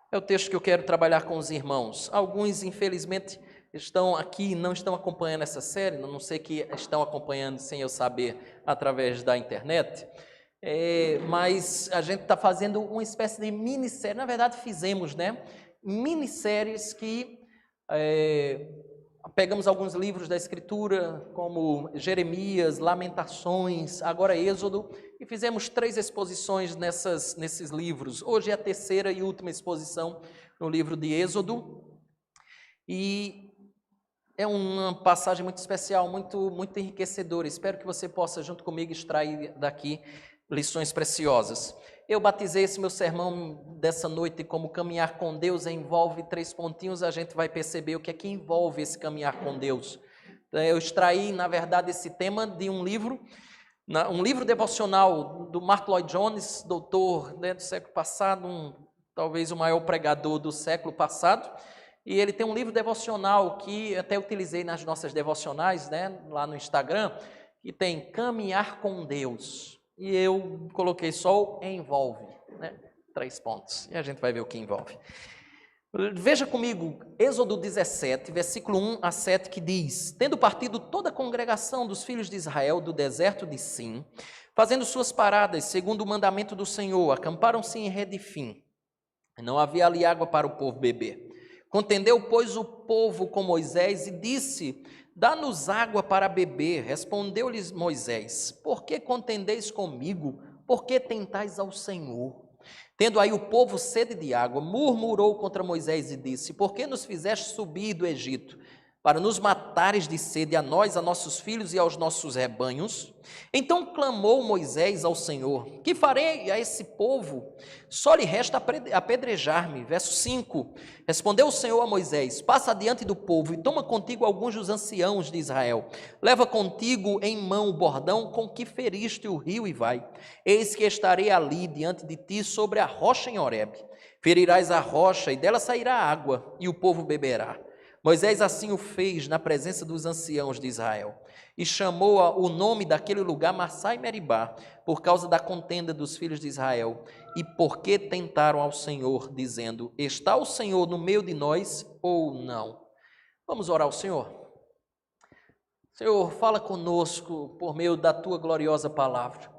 É o texto que eu quero trabalhar com os irmãos. Alguns, infelizmente, estão aqui e não estão acompanhando essa série, não sei que estão acompanhando sem eu saber através da internet, mas a gente está fazendo uma espécie de minissérie, na verdade fizemos, né? Minisséries que pegamos alguns livros da Escritura, como Jeremias, Lamentações, agora Êxodo, e fizemos 3 exposições nesses livros. Hoje é a terceira e última exposição no livro de Êxodo, e é uma passagem muito especial, muito enriquecedora. Espero que você possa, junto comigo, extrair daqui lições preciosas. Eu batizei esse meu sermão dessa noite como caminhar com Deus envolve 3 pontinhos, a gente vai perceber o que é que envolve esse caminhar com Deus. Eu extraí, na verdade, esse tema de um livro devocional do Martyn Lloyd-Jones, doutor do século passado, talvez o maior pregador do século passado, e ele tem um livro devocional que até utilizei nas nossas devocionais, né, lá no Instagram, que tem Caminhar com Deus. E eu coloquei só o envolve, né? 3 pontos. E a gente vai ver o que envolve. Veja comigo, Êxodo 17, versículo 1 a 7, que diz: Tendo partido toda a congregação dos filhos de Israel do deserto de Sim, fazendo suas paradas, segundo o mandamento do Senhor, acamparam-se em Redifim. Não havia ali água para o povo beber. Contendeu, pois, o povo com Moisés e disse: Dá-nos água para beber. Respondeu-lhes Moisés: Por que contendeis comigo? Por que tentais ao Senhor? Tendo aí o povo sede de água, murmurou contra Moisés e disse: Por que nos fizeste subir do Egito? Para nos matares de sede a nós, a nossos filhos e aos nossos rebanhos? Então clamou Moisés ao Senhor: Que farei a esse povo? Só lhe resta apedrejar-me. Verso 5. Respondeu o Senhor a Moisés: Passa adiante do povo e toma contigo alguns dos anciãos de Israel. Leva contigo em mão o bordão com que feriste o rio e vai. Eis que estarei ali diante de ti sobre a rocha em Horebe. Ferirás a rocha e dela sairá água e o povo beberá. Moisés assim o fez na presença dos anciãos de Israel, e chamou o nome daquele lugar Massá e Meribá, por causa da contenda dos filhos de Israel, e porque tentaram ao Senhor, dizendo: Está o Senhor no meio de nós ou não? Vamos orar ao Senhor. Senhor, fala conosco por meio da Tua gloriosa palavra.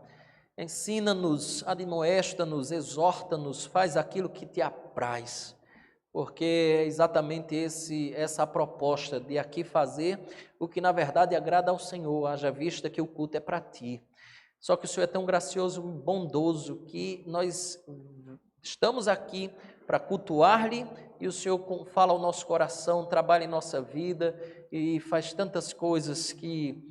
Ensina-nos, admoesta-nos, exorta-nos, faz aquilo que te apraz. Porque é exatamente essa a proposta de aqui fazer o que na verdade agrada ao Senhor, haja vista que o culto é para ti. Só que o Senhor é tão gracioso e bondoso que nós estamos aqui para cultuar-lhe e o Senhor fala ao nosso coração, trabalha em nossa vida e faz tantas coisas que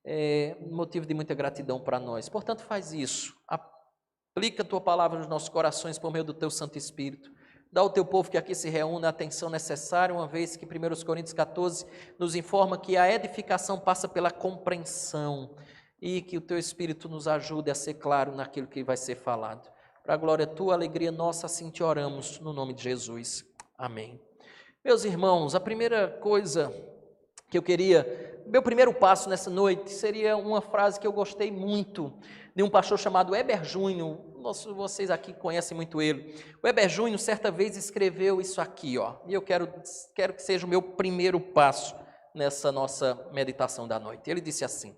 é motivo de muita gratidão para nós. Portanto, faz isso, aplica a tua palavra nos nossos corações por meio do teu Santo Espírito. Dá ao teu povo que aqui se reúne a atenção necessária, uma vez que 1 Coríntios 14 nos informa que a edificação passa pela compreensão e que o teu Espírito nos ajude a ser claro naquilo que vai ser falado. Para a glória tua, alegria nossa, assim te oramos, no nome de Jesus. Amém. Meus irmãos, a primeira coisa que eu queria, meu primeiro passo nessa noite seria uma frase que eu gostei muito, de um pastor chamado Heber Júnior. Vocês aqui conhecem muito ele. O Heber Júnior certa vez escreveu isso aqui, e eu quero que seja o meu primeiro passo nessa nossa meditação da noite. Ele disse assim: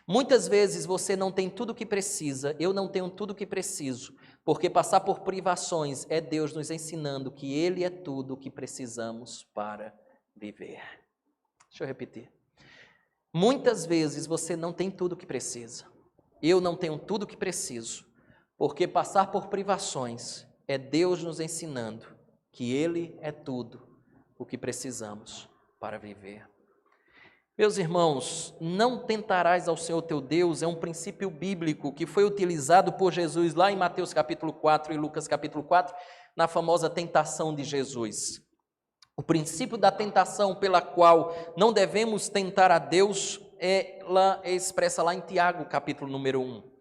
Muitas vezes você não tem tudo o que precisa, eu não tenho tudo o que preciso, porque passar por privações é Deus nos ensinando que Ele é tudo o que precisamos para viver. Deixa eu repetir. Muitas vezes você não tem tudo o que precisa, eu não tenho tudo o que preciso, porque passar por privações é Deus nos ensinando que Ele é tudo o que precisamos para viver. Meus irmãos, não tentarás ao Senhor teu Deus é um princípio bíblico que foi utilizado por Jesus lá em Mateus capítulo 4 e Lucas capítulo 4, na famosa tentação de Jesus. O princípio da tentação pela qual não devemos tentar a Deus ela é expressa lá em Tiago capítulo número 1.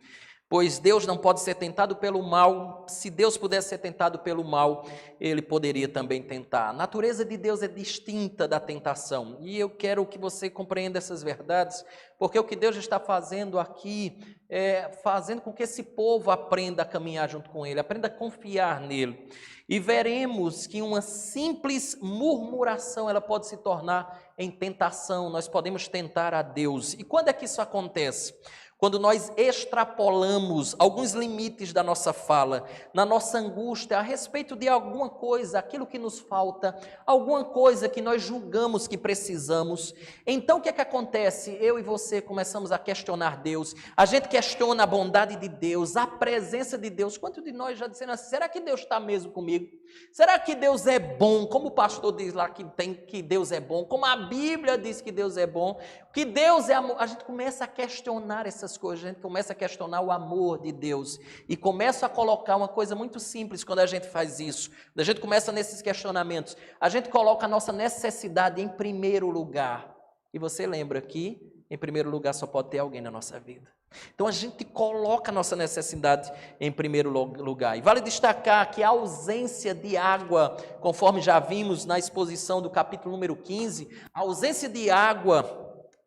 Pois Deus não pode ser tentado pelo mal. Se Deus pudesse ser tentado pelo mal, ele poderia também tentar. A natureza de Deus é distinta da tentação. E eu quero que você compreenda essas verdades, porque o que Deus está fazendo aqui é fazendo com que esse povo aprenda a caminhar junto com ele, aprenda a confiar nele. E veremos que uma simples murmuração, ela pode se tornar em tentação. Nós podemos tentar a Deus. E quando é que isso acontece? Quando nós extrapolamos alguns limites da nossa fala, na nossa angústia a respeito de alguma coisa, aquilo que nos falta, alguma coisa que nós julgamos que precisamos, então o que é que acontece? Eu e você começamos a questionar Deus, a gente questiona a bondade de Deus, a presença de Deus. Quantos de nós já disseram assim, será que Deus está mesmo comigo? Será que Deus é bom? Como o pastor diz lá que Deus é bom, como a Bíblia diz que Deus é bom, que Deus é amor. A gente começa a questionar essas coisas, a gente começa a questionar o amor de Deus e começa a colocar uma coisa muito simples quando a gente faz isso, quando a gente começa nesses questionamentos, a gente coloca a nossa necessidade em primeiro lugar. E você lembra que em primeiro lugar só pode ter alguém na nossa vida. Então a gente coloca a nossa necessidade em primeiro lugar. E vale destacar que a ausência de água, conforme já vimos na exposição do capítulo número 15, a ausência de água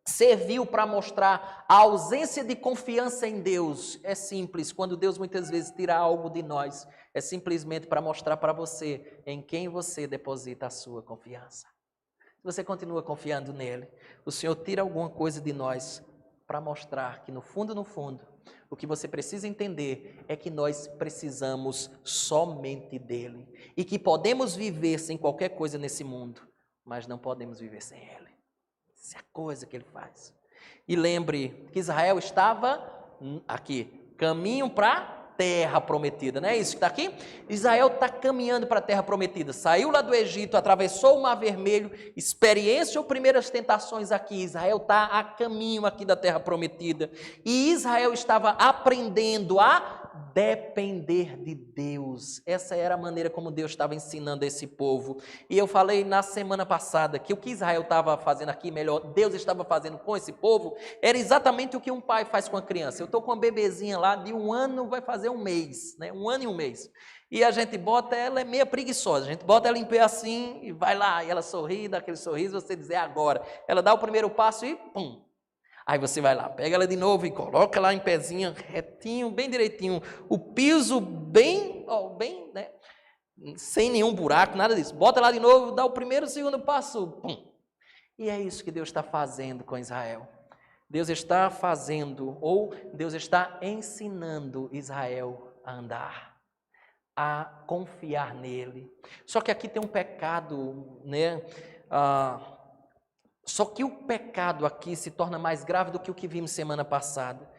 serviu para mostrar a ausência de confiança em Deus. É simples, quando Deus muitas vezes tira algo de nós, é simplesmente para mostrar para você em quem você deposita a sua confiança. Se você continua confiando nele, o Senhor tira alguma coisa de nós para mostrar que no fundo, o que você precisa entender é que nós precisamos somente dele e que podemos viver sem qualquer coisa nesse mundo, mas não podemos viver sem ele. Essa é a coisa que ele faz. E lembre que Israel estava aqui, caminho para terra prometida, não é isso que está aqui? Israel está caminhando para a terra prometida, saiu lá do Egito, atravessou o Mar Vermelho, experiência ou primeiras tentações aqui, Israel está a caminho aqui da terra prometida, e Israel estava aprendendo a depender de Deus. Essa era a maneira como Deus estava ensinando esse povo, e eu falei na semana passada que o que Israel estava fazendo aqui, melhor, Deus estava fazendo com esse povo, era exatamente o que um pai faz com a criança. Eu estou com uma bebezinha lá de 1 ano, vai fazer 1 mês, né? 1 ano e 1 mês, e a gente bota ela, é meio preguiçosa, a gente bota ela em pé assim, e vai lá, e ela sorri, dá aquele sorriso, você diz, é agora, ela dá o primeiro passo e pum, aí você vai lá, pega ela de novo e coloca lá em pezinha, retinho, bem direitinho, o piso bem, né, sem nenhum buraco, nada disso. Bota lá de novo, dá o primeiro, o segundo passo, pum. E é isso que Deus está fazendo com Israel. Deus está fazendo, ou Deus está ensinando Israel a andar, a confiar nele. Só que aqui tem um pecado, né? Só que o pecado aqui se torna mais grave do que o que vimos semana passada.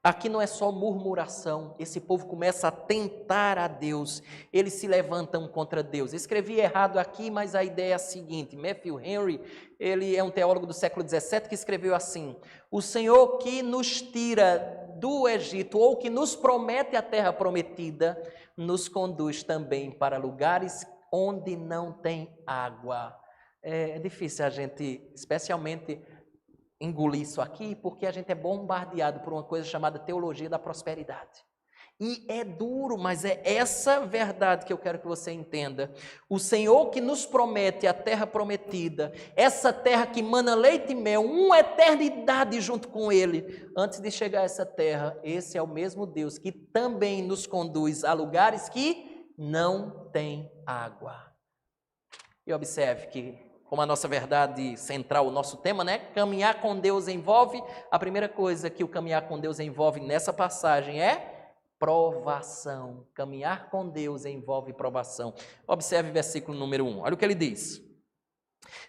Aqui não é só murmuração, esse povo começa a tentar a Deus, eles se levantam contra Deus. Escrevi errado aqui, mas a ideia é a seguinte, Matthew Henry, ele é um teólogo do século XVII que escreveu assim, o Senhor que nos tira do Egito, ou que nos promete a terra prometida, nos conduz também para lugares onde não tem água. É difícil a gente, especialmente, engolir isso aqui, porque a gente é bombardeado por uma coisa chamada teologia da prosperidade. E é duro, mas é essa verdade que eu quero que você entenda. O Senhor que nos promete a terra prometida, essa terra que mana leite e mel, uma eternidade junto com Ele. Antes de chegar a essa terra, esse é o mesmo Deus que também nos conduz a lugares que não tem água. E observe que, como a nossa verdade central, o nosso tema, né? Caminhar com Deus envolve, a primeira coisa que o caminhar com Deus envolve nessa passagem é provação. Caminhar com Deus envolve provação. Observe o versículo número 1, olha o que ele diz.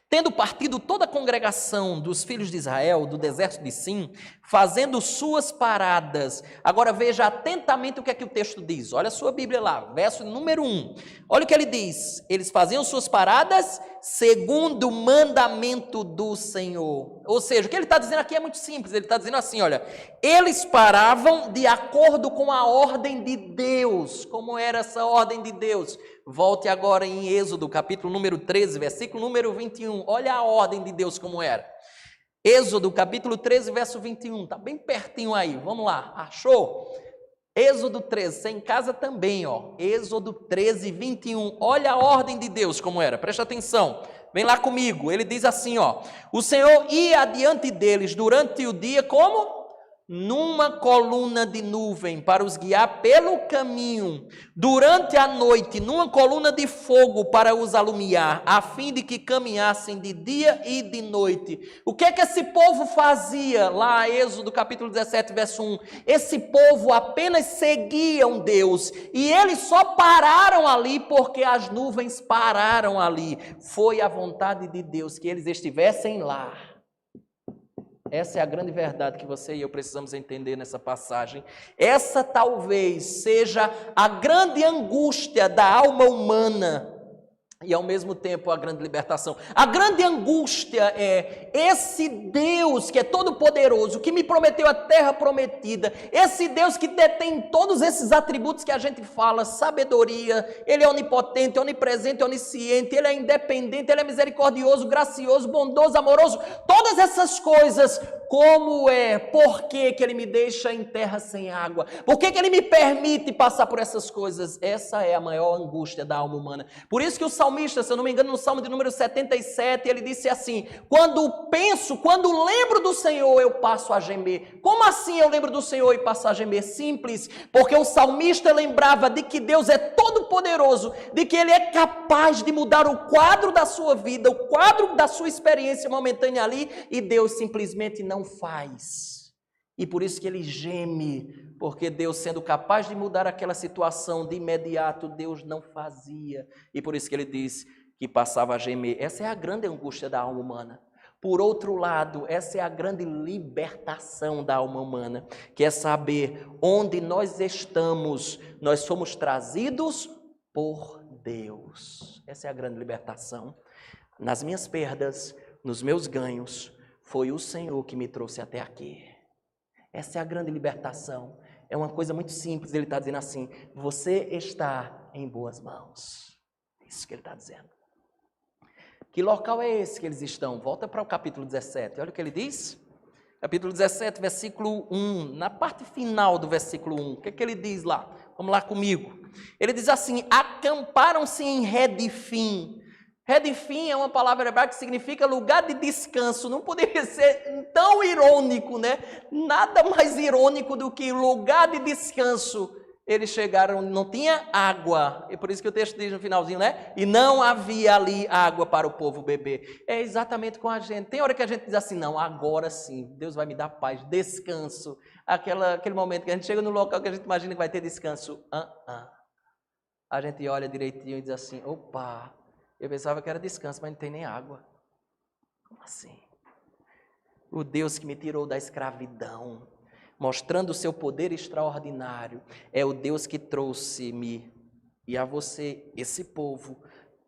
Tendo partido toda a congregação dos filhos de Israel, do deserto de Sim, fazendo suas paradas. Agora veja atentamente o que é que o texto diz. Olha a sua Bíblia lá, verso número 1. Olha o que ele diz. Eles faziam suas paradas segundo o mandamento do Senhor. Ou seja, o que ele está dizendo aqui é muito simples. Ele está dizendo assim, olha, eles paravam de acordo com a ordem de Deus. Como era essa ordem de Deus? Volte agora em Êxodo, capítulo número 13, versículo número 21. Olha a ordem de Deus como era. Êxodo, capítulo 13, verso 21. Está bem pertinho aí. Vamos lá. Achou? Êxodo 13, você em casa também, ó. Êxodo 13, 21. Olha a ordem de Deus como era, presta atenção. Vem lá comigo, ele diz assim, ó. O Senhor ia adiante deles durante o dia como? Numa coluna de nuvem para os guiar pelo caminho, durante a noite, numa coluna de fogo para os alumiar, a fim de que caminhassem de dia e de noite. O que é que esse povo fazia? Lá, Êxodo capítulo 17, verso 1. Esse povo apenas seguiam Deus, e eles só pararam ali porque as nuvens pararam ali. Foi a vontade de Deus que eles estivessem lá. Essa é a grande verdade que você e eu precisamos entender nessa passagem. Essa talvez seja a grande angústia da alma humana e ao mesmo tempo a grande libertação. A grande angústia é esse Deus que é todo poderoso, que me prometeu a terra prometida, esse Deus que detém todos esses atributos que a gente fala, sabedoria, ele é onipotente, onipresente, onisciente, ele é independente, ele é misericordioso, gracioso, bondoso, amoroso, todas essas coisas. Como é? Por que ele me deixa em terra sem água? Por que ele me permite passar por essas coisas? Essa é a maior angústia da alma humana. Por isso que o salmista, se eu não me engano, no Salmo de número 77, ele disse assim: quando lembro do Senhor, eu passo a gemer. Como assim eu lembro do Senhor e passo a gemer? Simples, porque o salmista lembrava de que Deus é todo poderoso, de que ele é capaz de mudar o quadro da sua vida, o quadro da sua experiência momentânea ali, e Deus simplesmente não faz. E por isso que ele geme, porque Deus, sendo capaz de mudar aquela situação de imediato, Deus não fazia. E por isso que ele diz que passava a gemer. Essa é a grande angústia da alma humana. Por outro lado, essa é a grande libertação da alma humana, que é saber onde nós estamos, nós somos trazidos por Deus. Essa é a grande libertação. Nas minhas perdas, nos meus ganhos, foi o Senhor que me trouxe até aqui. Essa é a grande libertação. É uma coisa muito simples, ele está dizendo assim: você está em boas mãos. É isso que ele está dizendo. Que local é esse que eles estão? Volta para o capítulo 17, olha o que ele diz. Capítulo 17, versículo 1, na parte final do versículo 1, o que é que ele diz lá? Vamos lá comigo. Ele diz assim: acamparam-se em Redifim. Redifim é uma palavra hebraica que significa lugar de descanso. Não poderia ser tão irônico, né? Nada mais irônico do que lugar de descanso. Eles chegaram, não tinha água, e por isso que o texto diz no finalzinho, né? E não havia ali água para o povo beber. É exatamente com a gente. Tem hora que a gente diz assim: não, agora sim, Deus vai me dar paz, descanso. Aquele momento que a gente chega no local que a gente imagina que vai ter descanso. A gente olha direitinho e diz assim: opa, eu pensava que era descanso, mas não tem nem água. Como assim? O Deus que me tirou da escravidão, mostrando o seu poder extraordinário, é o Deus que trouxe-me e a você, esse povo,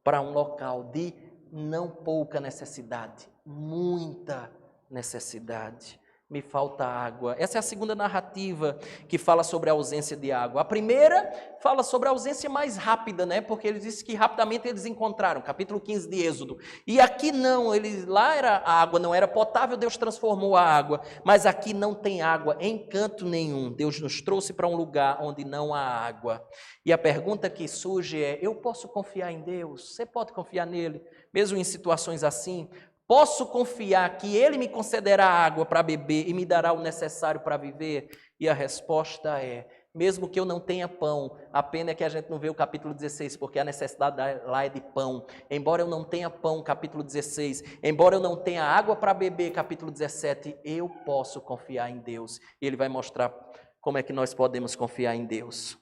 para um local de não pouca necessidade, muita necessidade. Me falta água. Essa é a segunda narrativa que fala sobre a ausência de água. A primeira fala sobre a ausência mais rápida, né? Porque ele disse que rapidamente eles encontraram, capítulo 15 de Êxodo. E aqui não, lá a água não era potável, Deus transformou a água. Mas aqui não tem água em canto nenhum. Deus nos trouxe para um lugar onde não há água. E a pergunta que surge é: eu posso confiar em Deus? Você pode confiar nele, mesmo em situações assim? Posso confiar que Ele me concederá água para beber e me dará o necessário para viver? E a resposta é: mesmo que eu não tenha pão, a pena é que a gente não vê o capítulo 16, porque a necessidade lá é de pão. Embora eu não tenha pão, capítulo 16, embora eu não tenha água para beber, capítulo 17, eu posso confiar em Deus. E Ele vai mostrar como é que nós podemos confiar em Deus.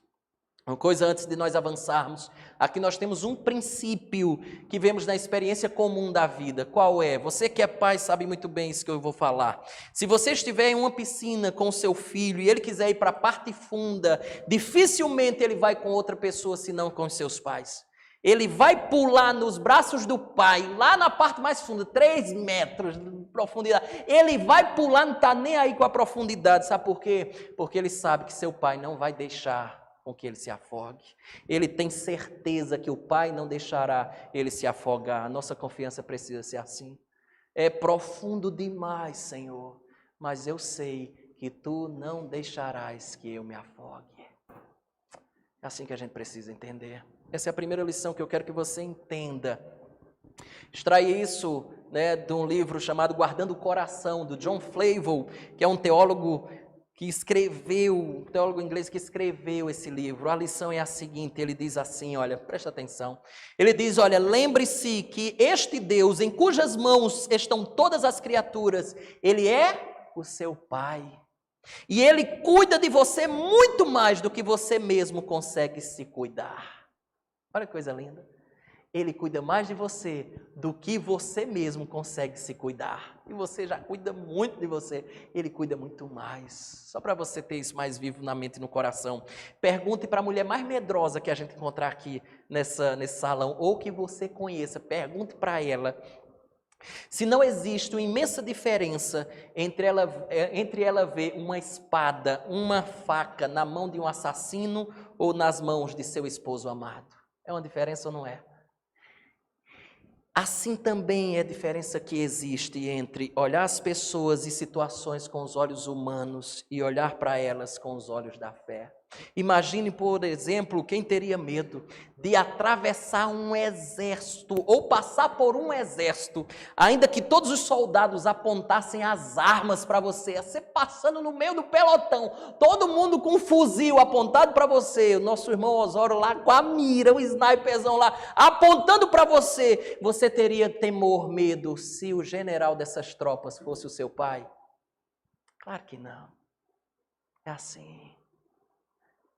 Uma coisa antes de nós avançarmos, aqui nós temos um princípio que vemos na experiência comum da vida. Qual é? Você que é pai sabe muito bem isso que eu vou falar. Se você estiver em uma piscina com o seu filho e ele quiser ir para a parte funda, dificilmente ele vai com outra pessoa senão com os seus pais. Ele vai pular nos braços do pai, lá na parte mais funda, 3 metros de profundidade. Ele vai pular, não está nem aí com a profundidade. Sabe por quê? Porque ele sabe que seu pai não vai deixar com que ele se afogue. Ele tem certeza que o Pai não deixará ele se afogar. A nossa confiança precisa ser assim. É profundo demais, Senhor, mas eu sei que Tu não deixarás que eu me afogue. É assim que a gente precisa entender. Essa é a primeira lição que eu quero que você entenda. Extraí isso, de um livro chamado Guardando o Coração, do John Flavel, que é um teólogo inglês que escreveu esse livro. A lição é a seguinte, ele diz assim, olha, presta atenção. Ele diz, olha, lembre-se que este Deus, em cujas mãos estão todas as criaturas, Ele é o seu Pai. E Ele cuida de você muito mais do que você mesmo consegue se cuidar. Olha que coisa linda. Ele cuida mais de você do que você mesmo consegue se cuidar. E você já cuida muito de você, Ele cuida muito mais. Só para você ter isso mais vivo na mente e no coração. Pergunte para a mulher mais medrosa que a gente encontrar aqui nesse salão, ou que você conheça, pergunte para ela se não existe uma imensa diferença entre ela ver uma espada, uma faca na mão de um assassino ou nas mãos de seu esposo amado. É uma diferença ou não é? Assim também é a diferença que existe entre olhar as pessoas e situações com os olhos humanos e olhar para elas com os olhos da fé. Imagine, por exemplo, quem teria medo de atravessar um exército ou passar por um exército, ainda que todos os soldados apontassem as armas para você passando no meio do pelotão, todo mundo com um fuzil apontado para você, o nosso irmão Osório lá com a mira, o sniperzão lá apontando para você, você teria temor, medo, se o general dessas tropas fosse o seu pai? Claro que não. É assim.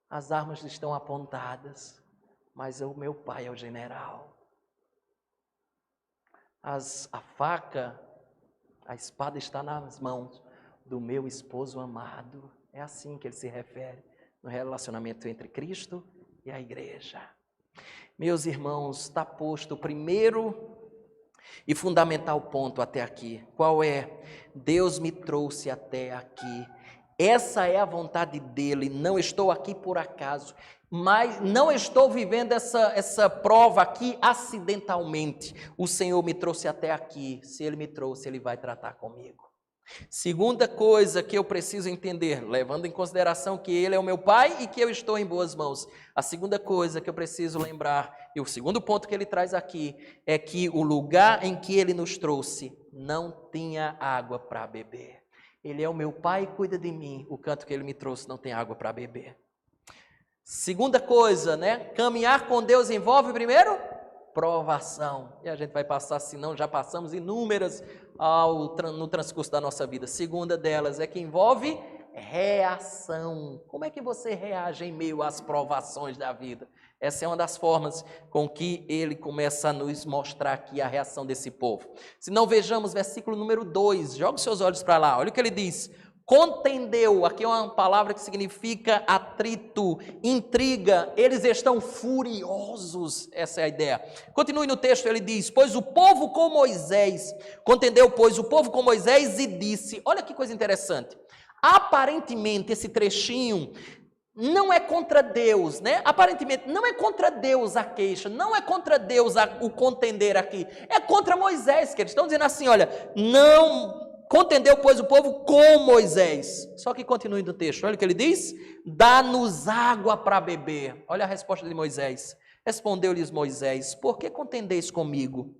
As armas estão apontadas, mas o meu pai é o general. A faca, a espada está nas mãos do meu esposo amado. É assim que ele se refere no relacionamento entre Cristo e a igreja. Meus irmãos, está posto o primeiro e fundamental ponto até aqui. Qual é? Deus me trouxe até aqui. Essa é a vontade dele, não estou aqui por acaso, mas não estou vivendo essa prova aqui acidentalmente. O Senhor me trouxe até aqui, se Ele me trouxe, Ele vai tratar comigo. Segunda coisa que eu preciso entender, levando em consideração que Ele é o meu Pai e que eu estou em boas mãos. A segunda coisa que eu preciso lembrar, e o segundo ponto que Ele traz aqui, é que o lugar em que Ele nos trouxe não tinha água para beber. Ele é o meu Pai e cuida de mim. O canto que Ele me trouxe não tem água para beber. Segunda coisa, caminhar com Deus envolve primeiro provação. E a gente vai passar, se não já passamos inúmeras no transcurso da nossa vida. Segunda delas é que envolve reação. Como é que você reage em meio às provações da vida? Essa é uma das formas com que ele começa a nos mostrar aqui a reação desse povo. Se não, vejamos versículo número 2, joga os seus olhos para lá, olha o que ele diz. Contendeu, aqui é uma palavra que significa atrito, intriga, eles estão furiosos, essa é a ideia. Continue no texto, ele diz, contendeu, pois, o povo com Moisés e disse, olha que coisa interessante, aparentemente esse trechinho não é contra Deus, Aparentemente não é contra Deus a queixa, não é contra Deus o contender aqui, é contra Moisés, que eles estão dizendo assim, olha, não contendeu, pois, o povo com Moisés. Só que continue no texto, olha o que ele diz, dá-nos água para beber. Olha a resposta de Moisés. Respondeu-lhes Moisés, por que contendeis comigo?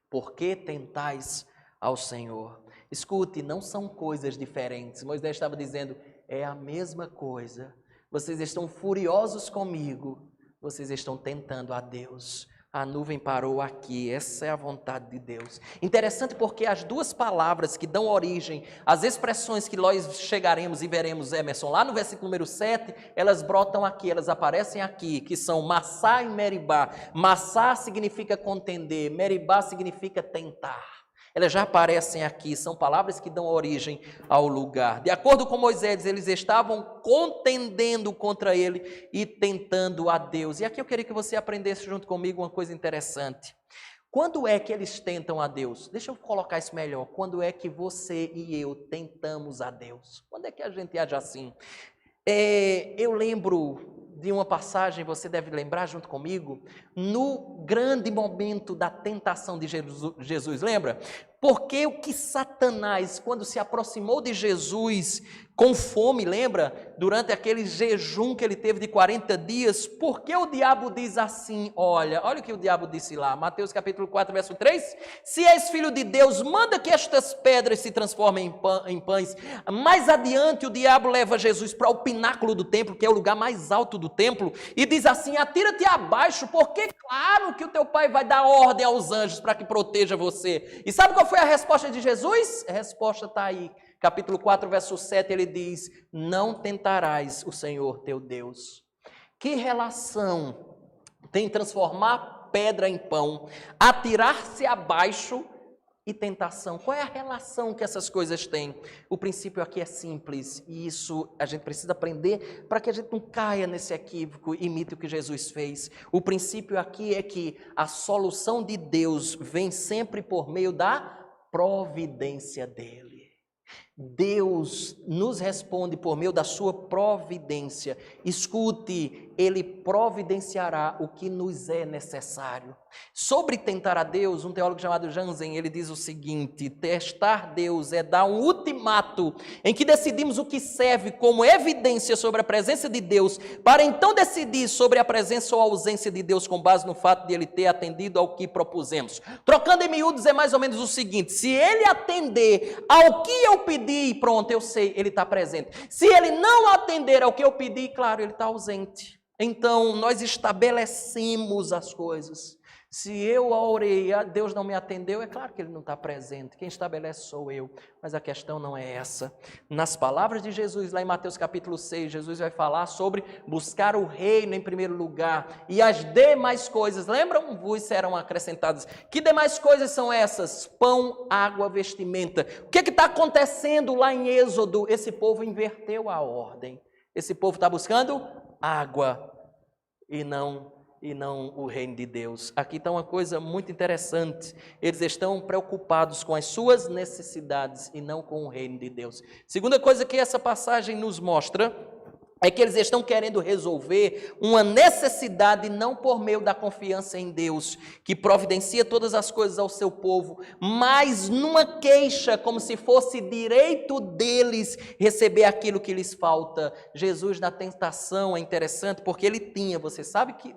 Por que tentais ao Senhor? Escute, não são coisas diferentes. Moisés estava dizendo, é a mesma coisa. Vocês estão furiosos comigo, vocês estão tentando a Deus. A nuvem parou aqui, essa é a vontade de Deus. Interessante porque as duas palavras que dão origem às expressões que nós chegaremos e veremos, Emerson, lá no versículo número 7, elas brotam aqui, elas aparecem aqui, que são Massá e Meribá. Massá significa contender, Meribá significa tentar. Elas já aparecem aqui, são palavras que dão origem ao lugar. De acordo com Moisés, eles estavam contendendo contra ele e tentando a Deus. E aqui eu queria que você aprendesse junto comigo uma coisa interessante. Quando é que eles tentam a Deus? Deixa eu colocar isso melhor. Quando é que você e eu tentamos a Deus? Quando é que a gente age assim? Eu lembro de uma passagem, você deve lembrar junto comigo, no grande momento da tentação de Jesus, lembra? Porque o que Satanás, quando se aproximou de Jesus com fome, lembra? Durante aquele jejum que ele teve de 40 dias, por que o diabo diz assim? Olha o que o diabo disse lá, Mateus capítulo 4, verso 3. Se és filho de Deus, manda que estas pedras se transformem em pães. Mais adiante o diabo leva Jesus para o pináculo do templo, que é o lugar mais alto do templo, e diz assim, atira-te abaixo, porque claro que o teu pai vai dar ordem aos anjos para que proteja você. E sabe qual foi a resposta de Jesus? A resposta está aí. Capítulo 4, verso 7, ele diz, não tentarás o Senhor teu Deus. Que relação tem transformar pedra em pão, atirar-se abaixo e tentação? Qual é a relação que essas coisas têm? O princípio aqui é simples, e isso a gente precisa aprender para que a gente não caia nesse equívoco e imite o que Jesus fez. O princípio aqui é que a solução de Deus vem sempre por meio da providência dele. Deus nos responde por meio da sua providência. Escute, Ele providenciará o que nos é necessário. Sobre tentar a Deus, um teólogo chamado Jansen, ele diz o seguinte, testar Deus é dar um ultimato em que decidimos o que serve como evidência sobre a presença de Deus, para então decidir sobre a presença ou ausência de Deus com base no fato de Ele ter atendido ao que propusemos. Trocando em miúdos é mais ou menos o seguinte, se Ele atender ao que eu pedi, pronto, eu sei, Ele está presente. Se Ele não atender ao que eu pedi, claro, Ele está ausente. Então, nós estabelecemos as coisas. Se eu orei, Deus não me atendeu, é claro que Ele não está presente. Quem estabelece sou eu. Mas a questão não é essa. Nas palavras de Jesus, lá em Mateus capítulo 6, Jesus vai falar sobre buscar o reino em primeiro lugar. E as demais coisas, lembram? Vos serão acrescentadas. Que demais coisas são essas? Pão, água, vestimenta. O que está acontecendo lá em Êxodo? Esse povo inverteu a ordem. Esse povo está buscando água e não o reino de Deus. Aqui está uma coisa muito interessante. Eles estão preocupados com as suas necessidades e não com o reino de Deus. Segunda coisa que essa passagem nos mostra é que eles estão querendo resolver uma necessidade não por meio da confiança em Deus, que providencia todas as coisas ao seu povo, mas numa queixa, como se fosse direito deles receber aquilo que lhes falta. Jesus na tentação é interessante porque ele tinha, você sabe que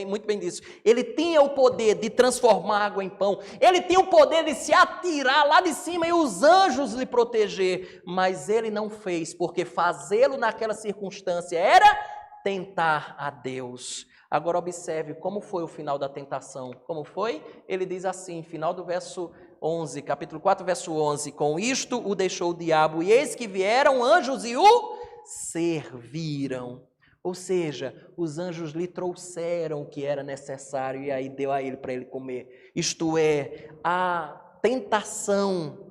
muito bem disso, ele tinha o poder de transformar água em pão, ele tinha o poder de se atirar lá de cima e os anjos lhe proteger, mas ele não fez, porque fazê-lo naquela circunstância era tentar a Deus. Agora observe como foi o final da tentação. Como foi? Ele diz assim, final do verso 11, capítulo 4, verso 11, com isto o deixou o diabo, e eis que vieram anjos e o serviram. Ou seja, os anjos lhe trouxeram o que era necessário e aí deu a ele para ele comer. Isto é, a tentação.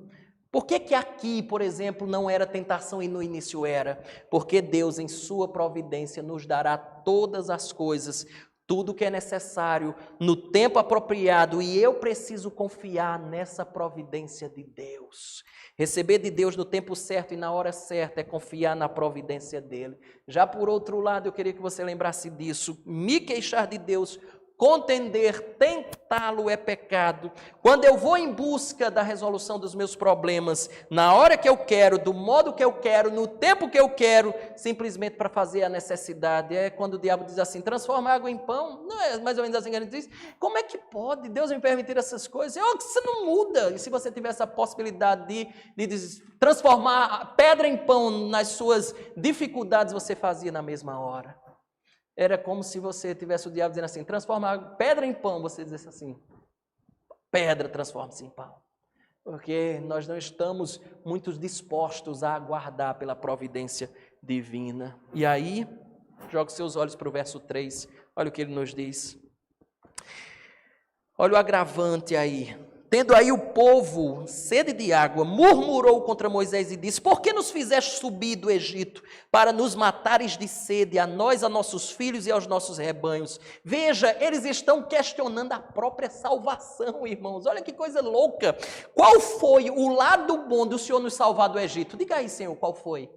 Por que aqui, por exemplo, não era tentação e no início era? Porque Deus, em sua providência, nos dará todas as coisas, tudo que é necessário, no tempo apropriado, e eu preciso confiar nessa providência de Deus. Receber de Deus no tempo certo e na hora certa é confiar na providência dEle. Já por outro lado, eu queria que você lembrasse disso, me queixar de Deus, contender, tentá-lo é pecado. Quando eu vou em busca da resolução dos meus problemas, na hora que eu quero, do modo que eu quero, no tempo que eu quero, simplesmente para fazer a necessidade, é quando o diabo diz assim, transforma água em pão, não é mais ou menos assim que ele diz, como é que pode Deus me permitir essas coisas? Você não muda, e se você tiver essa possibilidade de transformar pedra em pão nas suas dificuldades, você fazia na mesma hora. Era como se você tivesse o diabo dizendo assim, transforma pedra em pão, você dissesse assim, pedra transforma-se em pão. Porque nós não estamos muito dispostos a aguardar pela providência divina. E aí, jogue seus olhos para o verso 3, olha o que ele nos diz. Olha o agravante aí. Tendo aí o povo sede de água, murmurou contra Moisés e disse, por que nos fizeste subir do Egito para nos matares de sede, a nós, a nossos filhos e aos nossos rebanhos? Veja, eles estão questionando a própria salvação, irmãos. Olha que coisa louca. Qual foi o lado bom do Senhor nos salvar do Egito? Diga aí, Senhor, qual foi?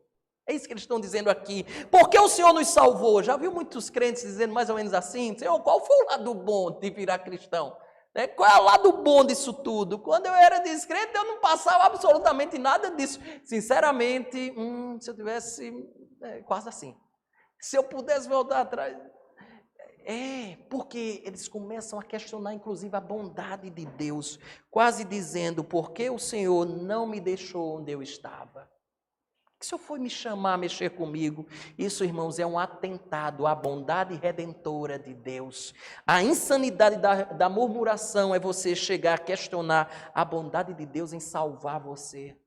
É isso que eles estão dizendo aqui. Por que o Senhor nos salvou? Já viu muitos crentes dizendo mais ou menos assim? Senhor, qual foi o lado bom de virar cristão? Né? Qual é o lado bom disso tudo? Quando eu era descrente, eu não passava absolutamente nada disso. Sinceramente, se eu tivesse quase assim. Se eu pudesse voltar atrás. Porque eles começam a questionar, inclusive, a bondade de Deus, quase dizendo, por que o Senhor não me deixou onde eu estava? O Senhor foi me chamar, mexer comigo? Isso, irmãos, é um atentado à bondade redentora de Deus. A insanidade da murmuração é você chegar a questionar a bondade de Deus em salvar você.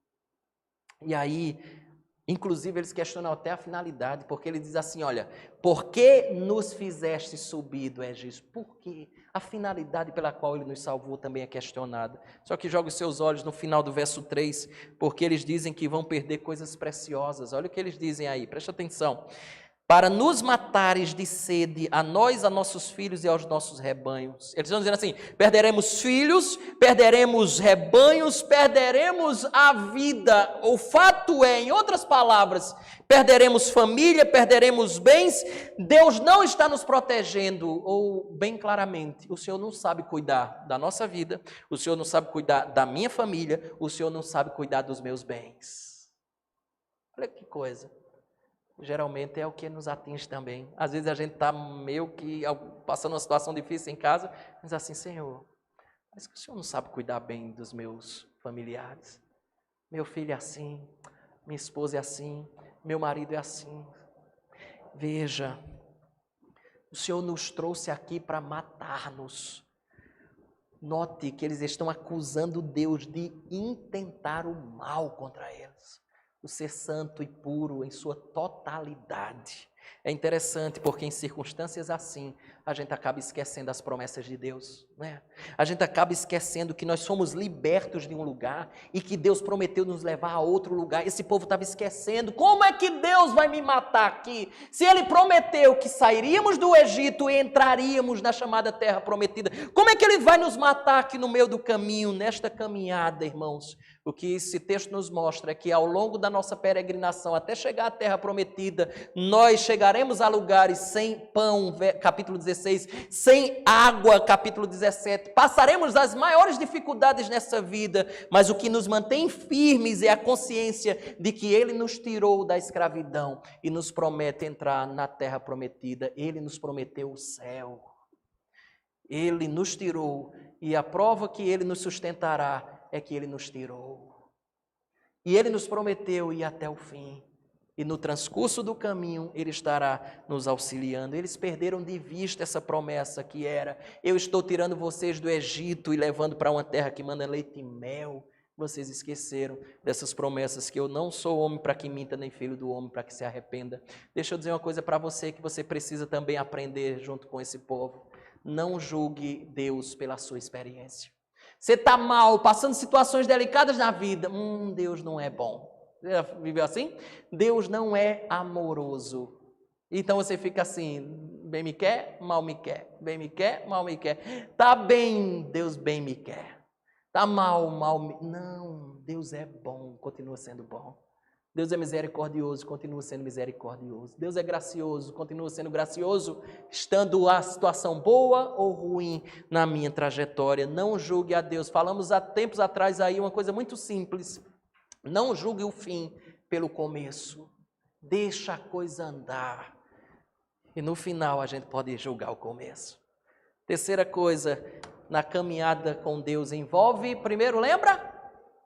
E aí, inclusive, eles questionam até a finalidade, porque ele diz assim, olha, por que nos fizeste subir do Egito? Por quê? A finalidade pela qual ele nos salvou também é questionada. Só que joga os seus olhos no final do verso 3, porque eles dizem que vão perder coisas preciosas. Olha o que eles dizem aí, presta atenção. Para nos matares de sede, a nós, a nossos filhos e aos nossos rebanhos. Eles estão dizendo assim, perderemos filhos, perderemos rebanhos, perderemos a vida. O fato é, em outras palavras, perderemos família, perderemos bens. Deus não está nos protegendo, ou bem claramente, o Senhor não sabe cuidar da nossa vida, o Senhor não sabe cuidar da minha família, o Senhor não sabe cuidar dos meus bens. Olha que coisa. Geralmente é o que nos atinge também. Às vezes a gente está meio que passando uma situação difícil em casa, mas assim, Senhor, mas o Senhor não sabe cuidar bem dos meus familiares. Meu filho é assim, minha esposa é assim, meu marido é assim. Veja, o Senhor nos trouxe aqui para matar-nos. Note que eles estão acusando Deus de intentar o mal contra eles. O ser santo e puro em sua totalidade. É interessante porque em circunstâncias assim, a gente acaba esquecendo as promessas de Deus, né? A gente acaba esquecendo que nós somos libertos de um lugar e que Deus prometeu nos levar a outro lugar. Esse povo estava esquecendo, como é que Deus vai me matar aqui? Se Ele prometeu que sairíamos do Egito e entraríamos na chamada terra prometida, como é que Ele vai nos matar aqui no meio do caminho, nesta caminhada, irmãos? O que esse texto nos mostra é que ao longo da nossa peregrinação, até chegar à terra prometida, nós chegaremos a lugares sem pão, capítulo 16, sem água, capítulo 17. Passaremos as maiores dificuldades nessa vida, mas o que nos mantém firmes é a consciência de que Ele nos tirou da escravidão e nos promete entrar na terra prometida. Ele nos prometeu o céu. Ele nos tirou e a prova que Ele nos sustentará é que Ele nos tirou. E Ele nos prometeu ir até o fim. E no transcurso do caminho, Ele estará nos auxiliando. Eles perderam de vista essa promessa que era: eu estou tirando vocês do Egito e levando para uma terra que manda leite e mel. Vocês esqueceram dessas promessas, que eu não sou homem para que minta, nem filho do homem para que se arrependa. Deixa eu dizer uma coisa para você que você precisa também aprender junto com esse povo. Não julgue Deus pela sua experiência. Você está mal, passando situações delicadas na vida. Deus não é bom. Você já viveu assim? Deus não é amoroso. Então você fica assim, bem me quer, mal me quer. Bem me quer, mal me quer. Está bem, Deus bem me quer. Está mal, mal me... Não, Deus é bom, continua sendo bom. Deus é misericordioso, continua sendo misericordioso. Deus é gracioso, continua sendo gracioso, estando a situação boa ou ruim na minha trajetória. Não julgue a Deus. Falamos há tempos atrás aí uma coisa muito simples. Não julgue o fim pelo começo. Deixa a coisa andar. E no final a gente pode julgar o começo. Terceira coisa, na caminhada com Deus envolve, primeiro, lembra?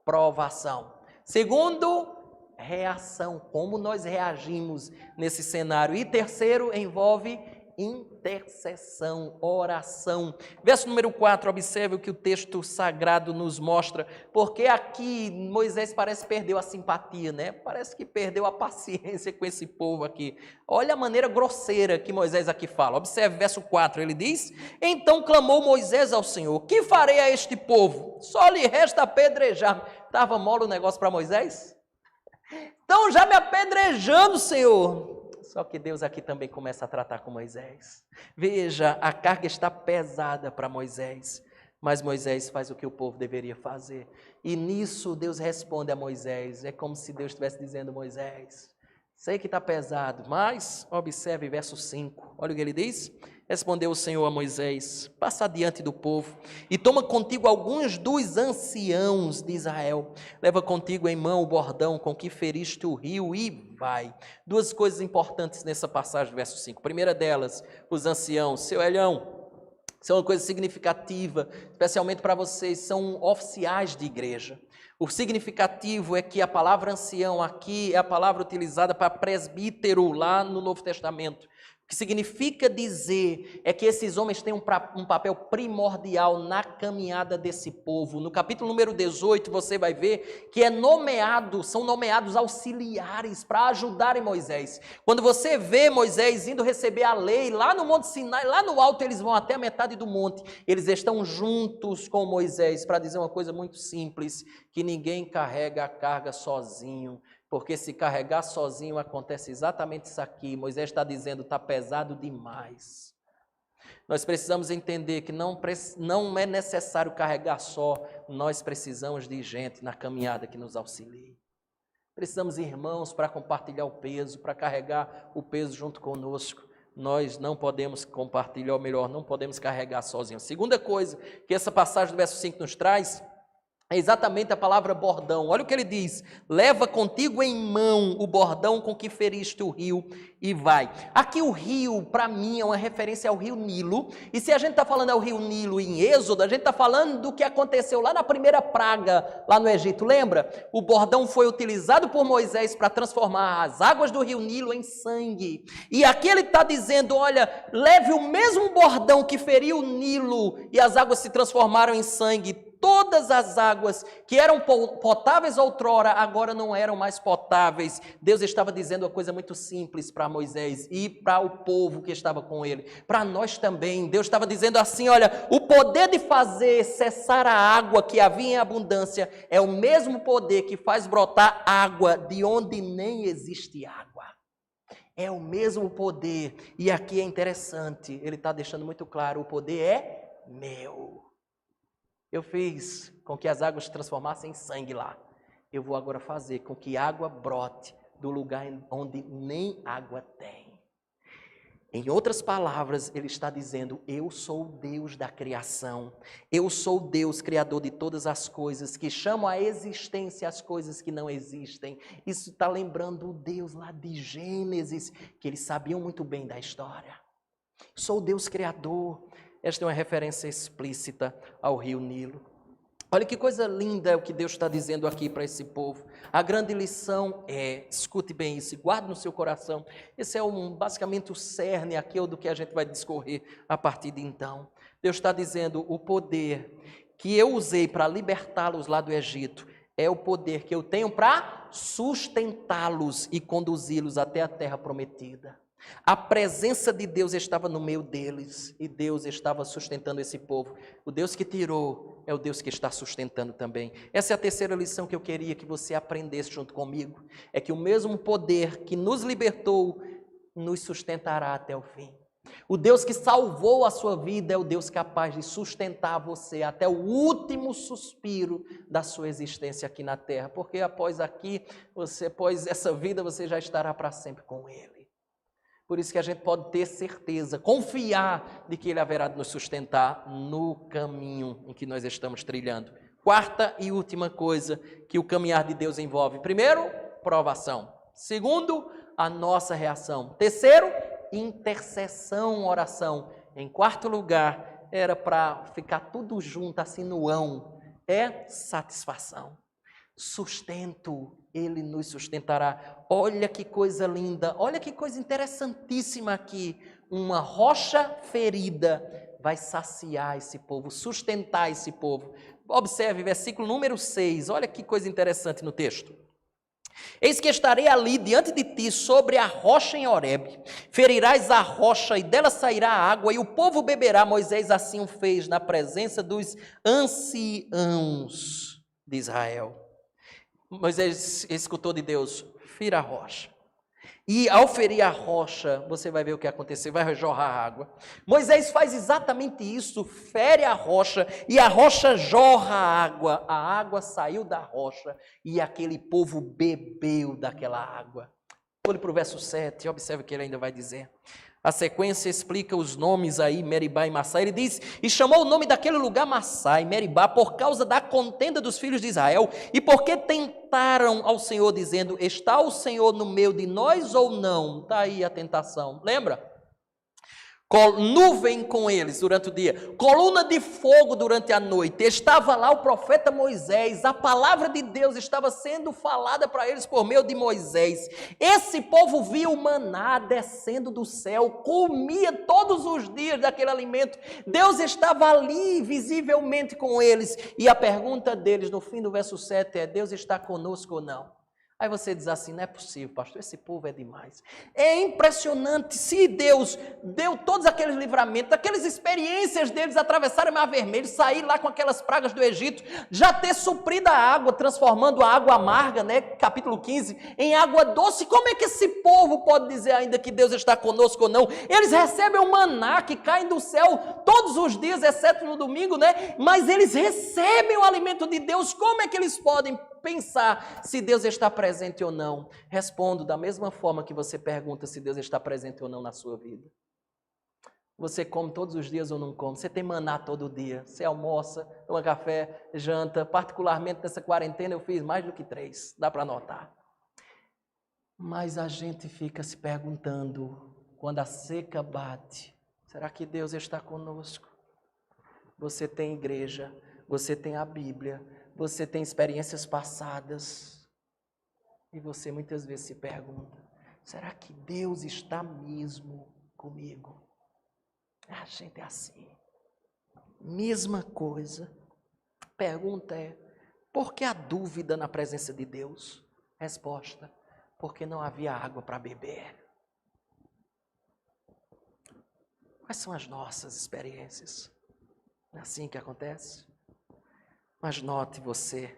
Provação. Segundo, reação, como nós reagimos nesse cenário. E terceiro, envolve intercessão, oração. Verso número 4, observe o que o texto sagrado nos mostra, porque aqui Moisés parece que perdeu a simpatia, né? Parece que perdeu a paciência com esse povo aqui. Olha a maneira grosseira que Moisés aqui fala. Observe verso 4, ele diz: então clamou Moisés ao Senhor: que farei a este povo? Só lhe resta apedrejar. Estava mole o negócio para Moisés? Então já me apedrejando, Senhor. Só que Deus aqui também começa a tratar com Moisés. Veja, a carga está pesada para Moisés, mas Moisés faz o que o povo deveria fazer. E nisso Deus responde a Moisés. É como se Deus estivesse dizendo: Moisés, sei que está pesado, mas observe verso 5. Olha o que ele diz: Respondeu o Senhor a Moisés: passa adiante do povo e toma contigo alguns dos anciãos de Israel. Leva contigo em mão o bordão com que feriste o rio e vai. Duas coisas importantes nessa passagem, verso 5. Primeira delas, os anciãos. Seu Elhão, isso é uma coisa significativa, especialmente para vocês, são oficiais de igreja. O significativo é que a palavra ancião aqui é a palavra utilizada para presbítero lá no Novo Testamento. O que significa dizer é que esses homens têm um papel primordial na caminhada desse povo. No capítulo número 18, você vai ver que são nomeados auxiliares para ajudarem Moisés. Quando você vê Moisés indo receber a lei lá no Monte Sinai, lá no alto eles vão até a metade do monte, eles estão juntos com Moisés para dizer uma coisa muito simples, que ninguém carrega a carga sozinho. Porque se carregar sozinho acontece exatamente isso aqui. Moisés está dizendo, está pesado demais. Nós precisamos entender que não é necessário carregar só. Nós precisamos de gente na caminhada que nos auxilie. Precisamos de irmãos para compartilhar o peso, para carregar o peso junto conosco. Nós não podemos compartilhar, ou melhor, não podemos carregar sozinhos. Segunda coisa que essa passagem do verso 5 nos traz é exatamente a palavra bordão. Olha o que ele diz: leva contigo em mão o bordão com que feriste o rio e vai. Aqui o rio, para mim, é uma referência ao rio Nilo. E se a gente está falando ao rio Nilo em Êxodo, a gente está falando do que aconteceu lá na primeira praga, lá no Egito. Lembra? O bordão foi utilizado por Moisés para transformar as águas do rio Nilo em sangue. E aqui ele está dizendo, olha, leve o mesmo bordão que feriu o Nilo e as águas se transformaram em sangue. Todas as águas que eram potáveis outrora, agora não eram mais potáveis. Deus estava dizendo uma coisa muito simples para Moisés e para o povo que estava com ele. Para nós também, Deus estava dizendo assim, olha, o poder de fazer cessar a água que havia em abundância é o mesmo poder que faz brotar água de onde nem existe água. É o mesmo poder. E aqui é interessante, ele está deixando muito claro, o poder é meu. Eu fiz com que as águas se transformassem em sangue lá. Eu vou agora fazer com que água brote do lugar onde nem água tem. Em outras palavras, ele está dizendo, eu sou o Deus da criação. Eu sou o Deus criador de todas as coisas, que chamo à existência as coisas que não existem. Isso está lembrando o Deus lá de Gênesis, que eles sabiam muito bem da história. Sou o Deus criador. Esta é uma referência explícita ao rio Nilo. Olha que coisa linda o que Deus está dizendo aqui para esse povo. A grande lição é, escute bem isso, guarde no seu coração. Esse é basicamente o cerne aqui do que a gente vai discorrer a partir de então. Deus está dizendo, o poder que eu usei para libertá-los lá do Egito é o poder que eu tenho para sustentá-los e conduzi-los até a terra prometida. A presença de Deus estava no meio deles e Deus estava sustentando esse povo. O Deus que tirou é o Deus que está sustentando também. Essa é a terceira lição que eu queria que você aprendesse junto comigo. É que o mesmo poder que nos libertou nos sustentará até o fim. O Deus que salvou a sua vida é o Deus capaz de sustentar você até o último suspiro da sua existência aqui na terra. Porque após essa vida, você já estará para sempre com Ele. Por isso que a gente pode ter certeza, confiar de que Ele haverá de nos sustentar no caminho em que nós estamos trilhando. Quarta e última coisa que o caminhar de Deus envolve. Primeiro, provação. Segundo, a nossa reação. Terceiro, intercessão, oração. Em quarto lugar, era para ficar tudo junto assim no ão. É satisfação. Sustento, Ele nos sustentará. Olha que coisa linda, olha que coisa interessantíssima aqui. Uma rocha ferida vai saciar esse povo, sustentar esse povo. Observe, versículo número 6, olha que coisa interessante no texto. Eis que estarei ali diante de ti sobre a rocha em Horebe. Ferirás a rocha e dela sairá água e o povo beberá. Moisés assim o fez na presença dos anciãos de Israel. Moisés escutou de Deus, fira a rocha. E ao ferir a rocha, você vai ver o que aconteceu, vai jorrar água. Moisés faz exatamente isso, fere a rocha e a rocha jorra água. A água saiu da rocha e aquele povo bebeu daquela água. Olhe para o verso 7, observe o que ele ainda vai dizer. A sequência explica os nomes aí, Meribá e Massá. Ele diz, e chamou o nome daquele lugar Massá e Meribá por causa da contenda dos filhos de Israel, e porque tentaram ao Senhor, dizendo, está o Senhor no meio de nós ou não? Está aí a tentação, lembra? Nuvem com eles durante o dia, coluna de fogo durante a noite, estava lá o profeta Moisés, a palavra de Deus estava sendo falada para eles por meio de Moisés. Esse povo via o maná descendo do céu, comia todos os dias daquele alimento, Deus estava ali visivelmente com eles, e a pergunta deles no fim do verso 7 é, Deus está conosco ou não? Aí você diz assim, não é possível, pastor, esse povo é demais. É impressionante, se Deus deu todos aqueles livramentos, aquelas experiências deles atravessarem o Mar Vermelho, sair lá com aquelas pragas do Egito, já ter suprido a água, transformando a água amarga, né, capítulo 15, em água doce, como é que esse povo pode dizer ainda que Deus está conosco ou não? Eles recebem o maná que cai do céu todos os dias, exceto no domingo, né? Mas eles recebem o alimento de Deus, como é que eles podem pensar se Deus está presente ou não? Respondo da mesma forma que você pergunta se Deus está presente ou não na sua vida. Você come todos os dias ou não come? Você tem maná todo dia? Você almoça, toma café, janta? Particularmente nessa quarentena eu fiz mais do que 3, dá para notar. Mas a gente fica se perguntando, quando a seca bate, será que Deus está conosco? Você tem igreja, você tem a Bíblia, você tem experiências passadas e você muitas vezes se pergunta, será que Deus está mesmo comigo? A gente é assim, mesma coisa. A pergunta é, por que a dúvida na presença de Deus? Resposta, porque não havia água para beber. Quais são as nossas experiências? É assim que acontece? Mas note você,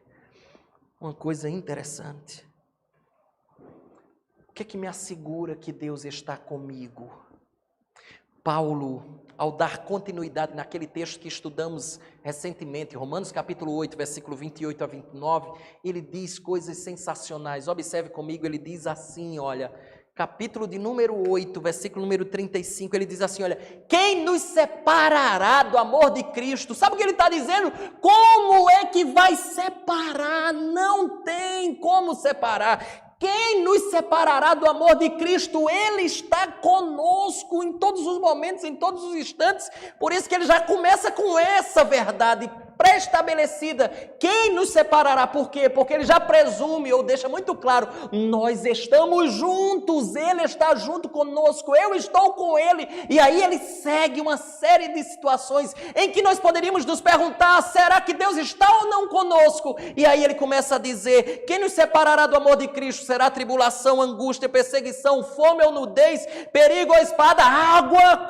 uma coisa interessante. O que é que me assegura que Deus está comigo? Paulo, ao dar continuidade naquele texto que estudamos recentemente, Romanos capítulo 8, versículo 28 a 29, ele diz coisas sensacionais. Observe comigo, ele diz assim, olha, capítulo de número 8, versículo número 35, ele diz assim, olha, quem nos separará do amor de Cristo? Sabe o que ele está dizendo? Como é que vai separar? Não tem como separar. Quem nos separará do amor de Cristo? Ele está conosco em todos os momentos, em todos os instantes. Por isso que ele já começa com essa verdade pré-estabelecida. Quem nos separará? Por quê? Porque ele já presume, ou deixa muito claro, nós estamos juntos, ele está junto conosco, eu estou com ele. E aí ele segue uma série de situações em que nós poderíamos nos perguntar, será que Deus está ou não conosco? E aí ele começa a dizer, quem nos separará do amor de Cristo? Será tribulação, angústia, perseguição, fome ou nudez, perigo ou espada, água?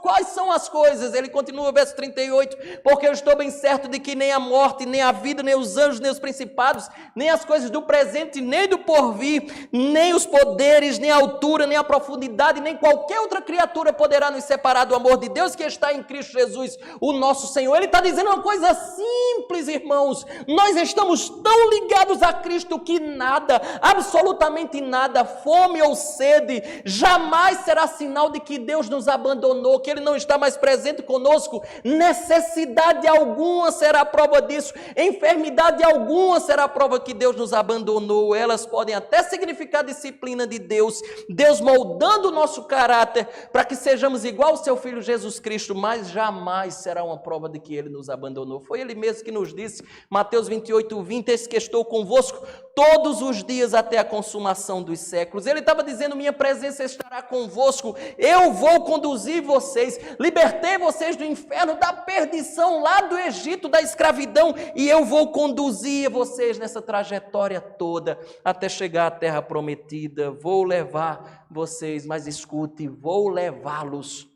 Quais são as coisas? Ele continua, verso 38, porque eu estou bem certo de que nem a morte, nem a vida, nem os anjos, nem os principados, nem as coisas do presente, nem do porvir, nem os poderes, nem a altura, nem a profundidade, nem qualquer outra criatura poderá nos separar do amor de Deus que está em Cristo Jesus, o nosso Senhor. Ele está dizendo uma coisa simples, irmãos, nós estamos tão ligados a Cristo que nada, absolutamente nada, fome ou sede, jamais será sinal de que Deus nos abandonou, que Ele não está mais presente conosco. Necessidade alguma será prova disso, enfermidade alguma será prova que Deus nos abandonou. Elas podem até significar disciplina de Deus, Deus moldando o nosso caráter para que sejamos igual ao seu Filho Jesus Cristo, mas jamais será uma prova de que Ele nos abandonou. Foi Ele mesmo que nos disse, Mateus 28, 20, eis que estou convosco todos os dias até a consumação dos séculos. Ele estava dizendo, minha presença estará convosco, eu vou conduzir vocês, libertei vocês do inferno, da perdição lá do Egito, da escravidão, e eu vou conduzir vocês nessa trajetória toda, até chegar à terra prometida. Vou levar vocês, mas escute, vou levá-los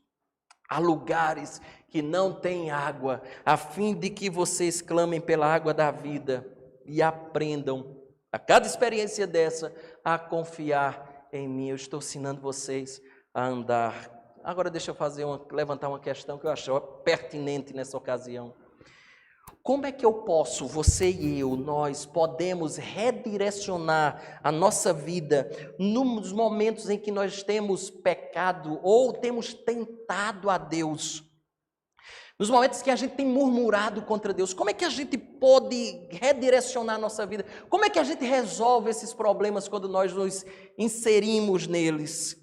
a lugares que não têm água, a fim de que vocês clamem pela água da vida e aprendam a cada experiência dessa, a confiar em mim. Eu estou ensinando vocês a andar. Agora deixa eu levantar uma questão que eu acho pertinente nessa ocasião. Como é que eu posso, você e eu, nós podemos redirecionar a nossa vida nos momentos em que nós temos pecado ou temos tentado a Deus? Nos momentos que a gente tem murmurado contra Deus, como é que a gente pode redirecionar a nossa vida? Como é que a gente resolve esses problemas quando nós nos inserimos neles?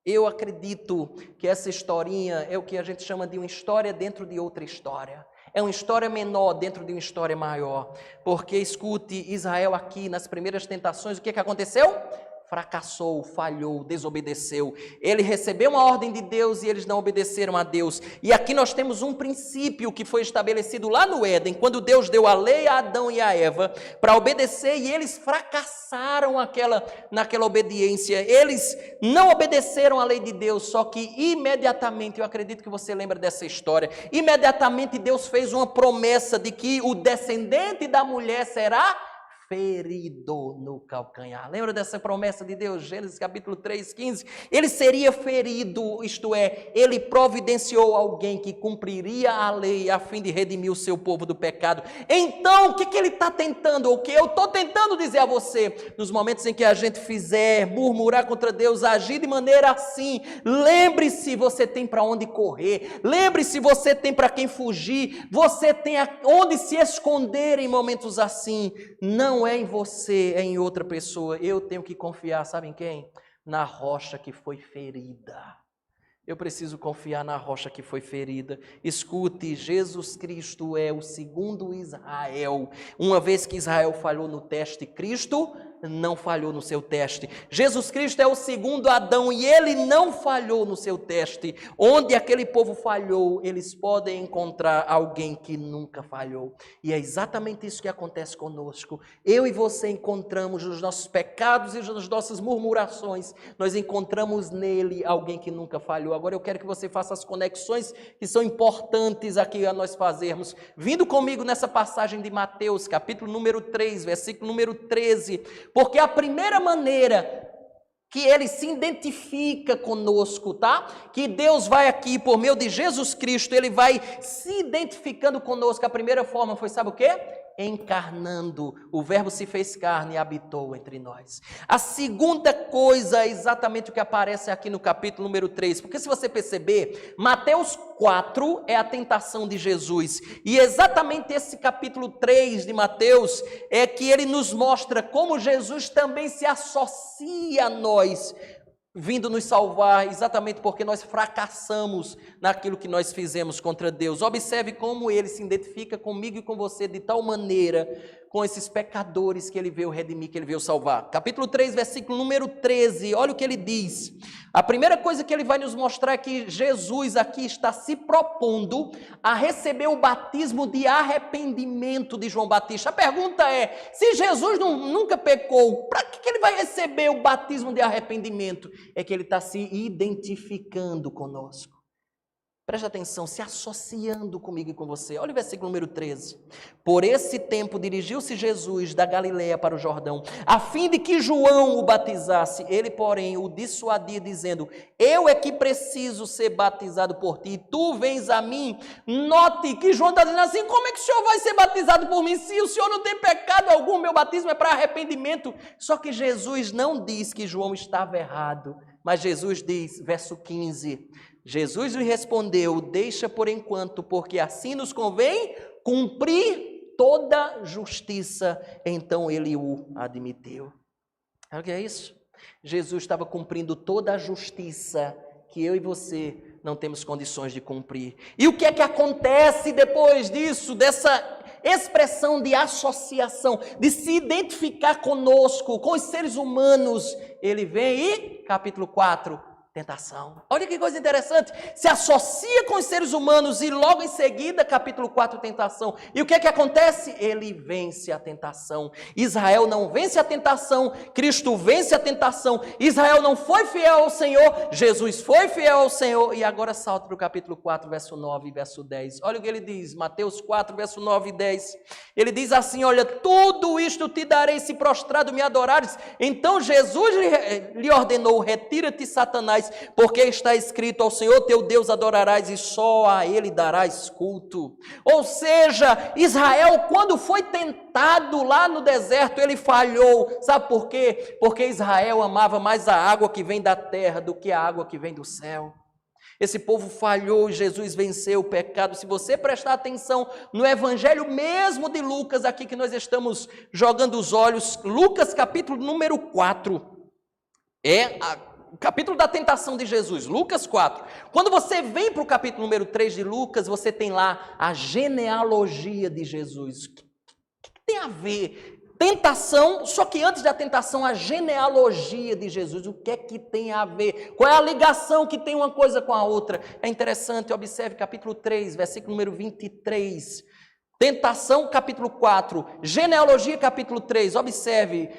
Eu acredito que essa historinha é o que a gente chama de uma história dentro de outra história. É uma história menor dentro de uma história maior. Porque, escute, Israel aqui nas primeiras tentações, o que aconteceu? Fracassou, falhou, desobedeceu. Ele recebeu uma ordem de Deus e eles não obedeceram a Deus. E aqui nós temos um princípio que foi estabelecido lá no Éden, quando Deus deu a lei a Adão e a Eva para obedecer, e eles fracassaram naquela obediência. Eles não obedeceram a lei de Deus, só que imediatamente, eu acredito que você lembra dessa história, imediatamente Deus fez uma promessa de que o descendente da mulher será ferido no calcanhar. Lembra dessa promessa de Deus? Gênesis capítulo 3, 15. Ele seria ferido, isto é, ele providenciou alguém que cumpriria a lei a fim de redimir o seu povo do pecado. Então, o que ele está tentando? O que eu estou tentando dizer a você? Nos momentos em que a gente fizer murmurar contra Deus, agir de maneira assim, lembre-se, você tem para onde correr. Lembre-se, você tem para quem fugir. Você tem onde se esconder em momentos assim. Não é em você, é em outra pessoa. Eu tenho que confiar, sabe em quem? Na rocha que foi ferida. Eu preciso confiar na rocha que foi ferida. Escute, Jesus Cristo é o segundo Israel. Uma vez que Israel falhou no teste, Cristo não falhou no seu teste. Jesus Cristo é o segundo Adão e ele não falhou no seu teste. Onde aquele povo falhou, eles podem encontrar alguém que nunca falhou. E é exatamente isso que acontece conosco. Eu e você encontramos nos nossos pecados e nas nossas murmurações, nós encontramos nele alguém que nunca falhou. Agora eu quero que você faça as conexões que são importantes aqui a nós fazermos. Vindo comigo nessa passagem de Mateus, capítulo número 3, versículo número 13. Porque a primeira maneira que ele se identifica conosco, tá? Que Deus vai aqui, por meio de Jesus Cristo, ele vai se identificando conosco. A primeira forma foi, sabe o quê? Encarnando. O verbo se fez carne e habitou entre nós. A segunda coisa é exatamente o que aparece aqui no capítulo número 3. Porque se você perceber, Mateus 4 é a tentação de Jesus. E exatamente esse capítulo 3 de Mateus é que ele nos mostra como Jesus também se associa a nós, vindo nos salvar, exatamente porque nós fracassamos naquilo que nós fizemos contra Deus. Observe como ele se identifica comigo e com você de tal maneira, com esses pecadores que ele veio redimir, que ele veio salvar. Capítulo 3, versículo número 13, olha o que ele diz. A primeira coisa que ele vai nos mostrar é que Jesus aqui está se propondo a receber o batismo de arrependimento de João Batista. A pergunta é, se Jesus nunca pecou, para que ele vai receber o batismo de arrependimento? É que ele está se identificando conosco. Preste atenção, se associando comigo e com você. Olha o versículo número 13. Por esse tempo dirigiu-se Jesus da Galileia para o Jordão, a fim de que João o batizasse. Ele, porém, o dissuadia, dizendo, eu é que preciso ser batizado por ti, e tu vens a mim. Note que João está dizendo assim, como é que o senhor vai ser batizado por mim? Se o senhor não tem pecado algum, meu batismo é para arrependimento. Só que Jesus não diz que João estava errado, mas Jesus diz, verso 15, Jesus lhe respondeu, deixa por enquanto, porque assim nos convém cumprir toda justiça. Então ele o admitiu. Sabe o que é isso? Jesus estava cumprindo toda a justiça que eu e você não temos condições de cumprir. E o que é que acontece depois disso, dessa expressão de associação, de se identificar conosco, com os seres humanos? Ele vem e, capítulo 4, tentação. Olha que coisa interessante, se associa com os seres humanos e logo em seguida, capítulo 4, tentação. E o que é que acontece? Ele vence a tentação. Israel não vence a tentação, Cristo vence a tentação. Israel não foi fiel ao Senhor, Jesus foi fiel ao Senhor. E agora salta para o capítulo 4, verso 9 e verso 10. Olha o que ele diz, Mateus 4, verso 9 e 10. Ele diz assim, olha, tudo isto te darei se prostrado me adorares. Então Jesus lhe ordenou, retira-te, Satanás, reais, porque está escrito: ao Senhor teu Deus adorarás e só a Ele darás culto. Ou seja, Israel, quando foi tentado lá no deserto, ele falhou. Sabe por quê? Porque Israel amava mais a água que vem da terra do que a água que vem do céu. Esse povo falhou e Jesus venceu o pecado. Se você prestar atenção no evangelho mesmo de Lucas, aqui que nós estamos jogando os olhos, Lucas capítulo número 4, o capítulo da tentação de Jesus, Lucas 4. Quando você vem para o capítulo número 3 de Lucas, você tem lá a genealogia de Jesus. O que tem a ver? Tentação, só que antes da tentação, a genealogia de Jesus. O que é que tem a ver? Qual é a ligação que tem uma coisa com a outra? É interessante, observe capítulo 3, versículo número 23. Tentação, capítulo 4, genealogia, capítulo 3, observe,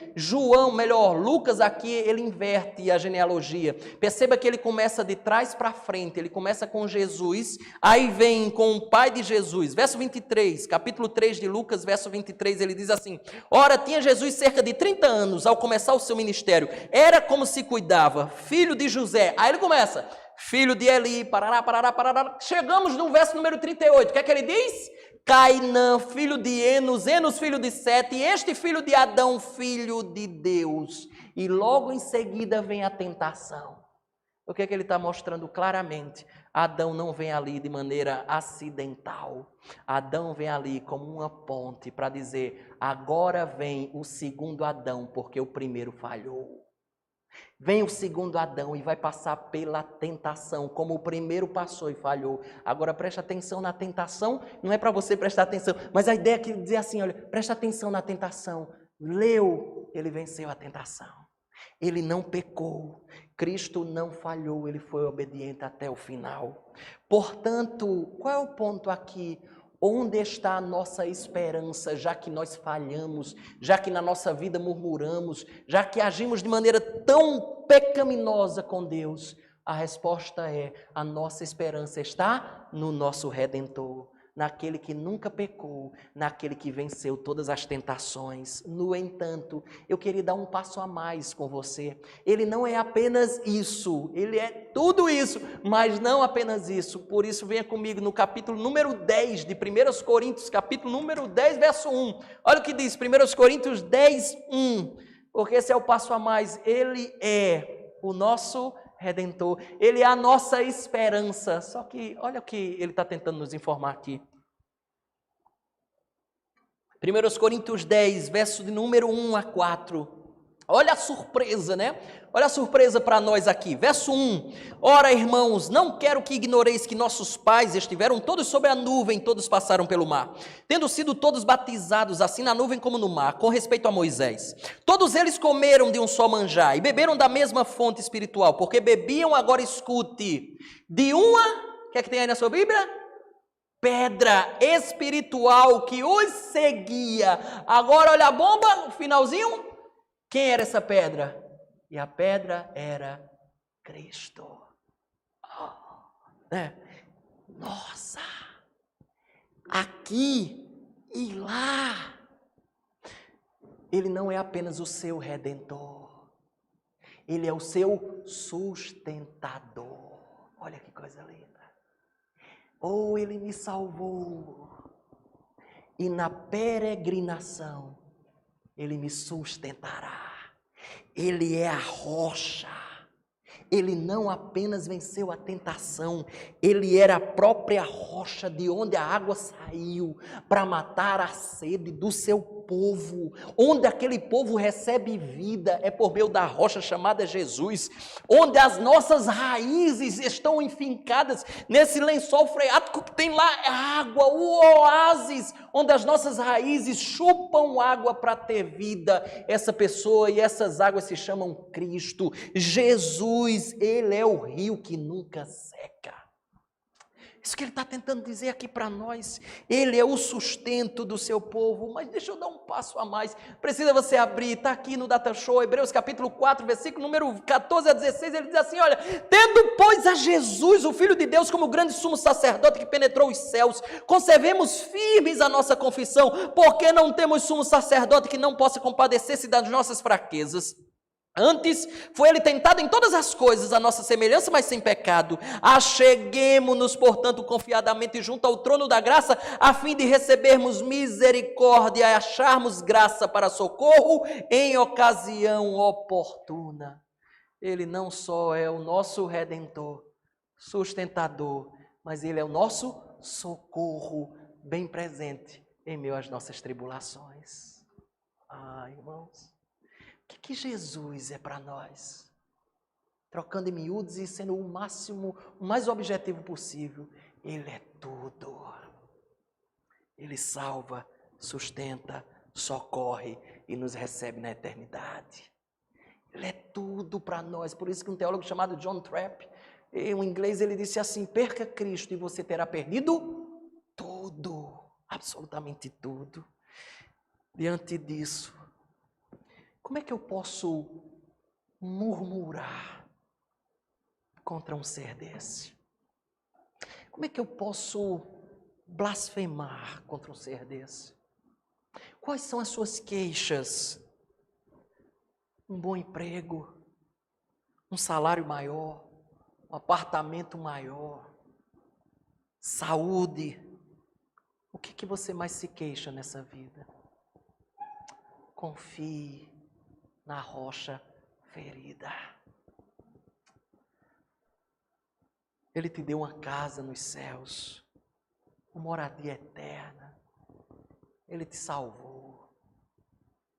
Lucas aqui, ele inverte a genealogia, perceba que ele começa de trás para frente, ele começa com Jesus, aí vem com o pai de Jesus, verso 23, capítulo 3 de Lucas, verso 23, ele diz assim: ora, tinha Jesus cerca de 30 anos, ao começar o seu ministério, era como se cuidava, filho de José, aí ele começa, filho de Eli, parará, chegamos no verso número 38, o que é que ele diz? Cainã, filho de Enos, Enos, filho de Sete, e este filho de Adão, filho de Deus. E logo em seguida vem a tentação. O que é que ele está mostrando claramente? Adão não vem ali de maneira acidental. Adão vem ali como uma ponte para dizer: agora vem o segundo Adão, porque o primeiro falhou. Vem o segundo Adão e vai passar pela tentação, como o primeiro passou e falhou. Agora preste atenção na tentação, não é para você prestar atenção, mas a ideia é que dizer assim, olha, presta atenção na tentação. Leu, ele venceu a tentação. Ele não pecou, Cristo não falhou, ele foi obediente até o final. Portanto, qual é o ponto aqui? Onde está a nossa esperança, já que nós falhamos, já que na nossa vida murmuramos, já que agimos de maneira tão pecaminosa com Deus? A resposta é: a nossa esperança está no nosso Redentor, naquele que nunca pecou, naquele que venceu todas as tentações. No entanto, eu queria dar um passo a mais com você. Ele não é apenas isso, ele é tudo isso, mas não apenas isso. Por isso, venha comigo no capítulo número 10 de 1 Coríntios, capítulo número 10, verso 1. Olha o que diz, 1 Coríntios 10, 1. Porque esse é o passo a mais. Ele é o nosso Redentor, ele é a nossa esperança. Só que olha o que ele está tentando nos informar aqui. 1 Coríntios 10, verso de número 1 a 4. Olha a surpresa, né? Olha a surpresa para nós aqui. Verso 1. Ora, irmãos, não quero que ignoreis que nossos pais estiveram todos sob a nuvem, todos passaram pelo mar, tendo sido todos batizados, assim na nuvem como no mar, com respeito a Moisés. Todos eles comeram de um só manjar e beberam da mesma fonte espiritual, porque bebiam, agora escute, de uma, o que é que tem aí na sua Bíblia? Pedra espiritual que os seguia. Agora olha a bomba, o finalzinho. Quem era essa pedra? E a pedra era Cristo. Nossa! Aqui e lá. Ele não é apenas o seu Redentor. Ele é o seu sustentador. Olha que coisa linda. Oh, ele me salvou. E na peregrinação, ele me sustentará. Ele é a rocha. Ele não apenas venceu a tentação, ele era a própria rocha de onde a água saiu para matar a sede do seu povo. Onde aquele povo recebe vida é por meio da rocha chamada Jesus. Onde as nossas raízes estão enfincadas nesse lençol freático que tem lá água, o oásis, onde as nossas raízes chupam água para ter vida. Essa pessoa e essas águas se chamam Cristo. Jesus, ele é o rio que nunca seca. Isso que ele está tentando dizer aqui para nós. Ele é o sustento do seu povo. Mas deixa eu dar um passo a mais. Precisa você abrir, está aqui no Data Show, Hebreus capítulo 4, versículo número 14 a 16, ele diz assim, olha, tendo pois a Jesus, o Filho de Deus, como grande sumo sacerdote que penetrou os céus, conservemos firmes a nossa confissão, porque não temos sumo sacerdote que não possa compadecer-se das nossas fraquezas, Antes, foi ele tentado em todas as coisas, a nossa semelhança, mas sem pecado. Acheguemo-nos, portanto, confiadamente junto ao trono da graça, a fim de recebermos misericórdia e acharmos graça para socorro em ocasião oportuna. Ele não só é o nosso Redentor, sustentador, mas Ele é o nosso socorro bem presente em meio às nossas tribulações. Irmãos, o que Jesus é para nós? Trocando em miúdos e sendo o mais objetivo possível, Ele é tudo. Ele salva, sustenta, socorre e nos recebe na eternidade. Ele é tudo para nós. Por isso que um teólogo chamado John Trapp, em inglês, ele disse assim: perca Cristo e você terá perdido tudo, absolutamente tudo. Diante disso, como é que eu posso murmurar contra um ser desse? Como é que eu posso blasfemar contra um ser desse? Quais são as suas queixas? Um bom emprego, um salário maior, um apartamento maior, saúde. O que você mais se queixa nessa vida? Confie na rocha ferida. Ele te deu uma casa nos céus, uma moradia eterna. Ele te salvou.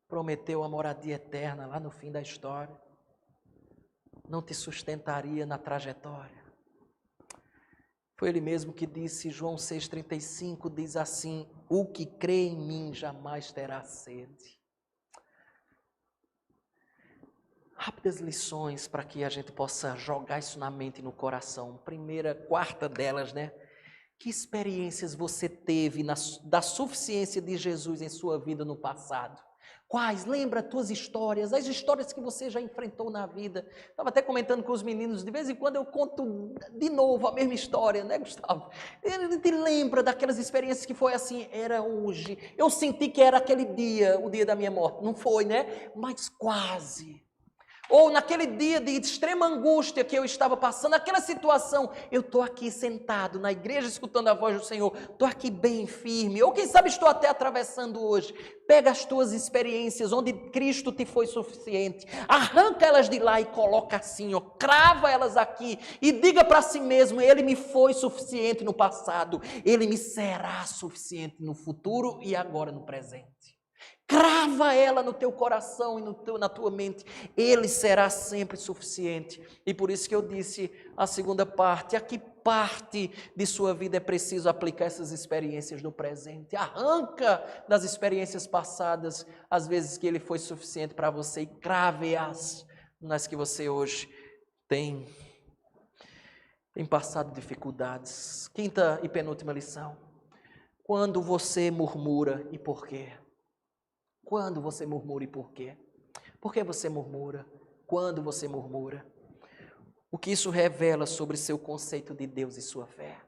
Prometeu a moradia eterna lá no fim da história. Não te sustentaria na trajetória. Foi Ele mesmo que disse, João 6,35, diz assim: o que crê em mim jamais terá sede. Rápidas lições para que a gente possa jogar isso na mente e no coração. Quarta delas, né? Que experiências você teve da suficiência de Jesus em sua vida no passado? Quais? Lembra tuas histórias, as histórias que você já enfrentou na vida. Estava até comentando com os meninos, de vez em quando eu conto de novo a mesma história, né, Gustavo? Ele te lembra daquelas experiências que foi assim, era hoje. Eu senti que era aquele dia, o dia da minha morte. Não foi, né? Mas quase. Ou naquele dia de extrema angústia que eu estava passando, aquela situação, eu estou aqui sentado na igreja escutando a voz do Senhor, estou aqui bem firme, ou quem sabe estou até atravessando hoje. Pega as tuas experiências onde Cristo te foi suficiente, arranca elas de lá e coloca assim, crava elas aqui e diga para si mesmo: Ele me foi suficiente no passado, Ele me será suficiente no futuro e agora no presente. Crava ela no teu coração e na tua mente. Ele será sempre suficiente. E por isso que eu disse a segunda parte: a que parte de sua vida é preciso aplicar essas experiências no presente? Arranca das experiências passadas as vezes que Ele foi suficiente para você e crave-as nas que você hoje tem passado dificuldades. Quinta e penúltima lição: quando você murmura, e por quê? Quando você murmura e por quê? Por que você murmura? Quando você murmura? O que isso revela sobre seu conceito de Deus e sua fé?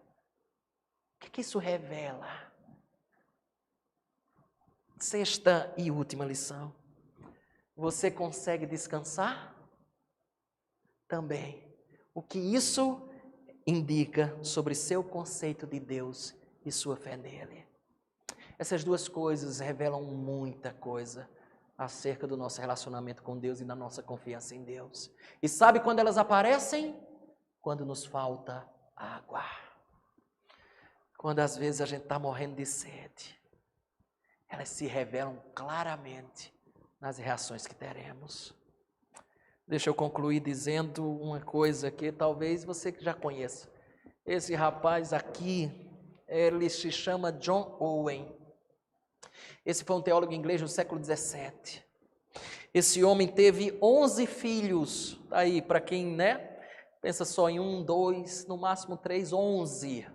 O que isso revela? Sexta e última lição. Você consegue descansar? Também. O que isso indica sobre seu conceito de Deus e sua fé nele? Essas duas coisas revelam muita coisa acerca do nosso relacionamento com Deus e da nossa confiança em Deus. E sabe quando elas aparecem? Quando nos falta água. Quando às vezes a gente está morrendo de sede. Elas se revelam claramente nas reações que teremos. Deixa eu concluir dizendo uma coisa que talvez você já conheça. Esse rapaz aqui, ele se chama John Owen. Esse foi um teólogo inglês do século XVII. Esse homem teve 11 filhos. Aí, para quem, né, pensa só em 1, 2, no máximo 3, 11.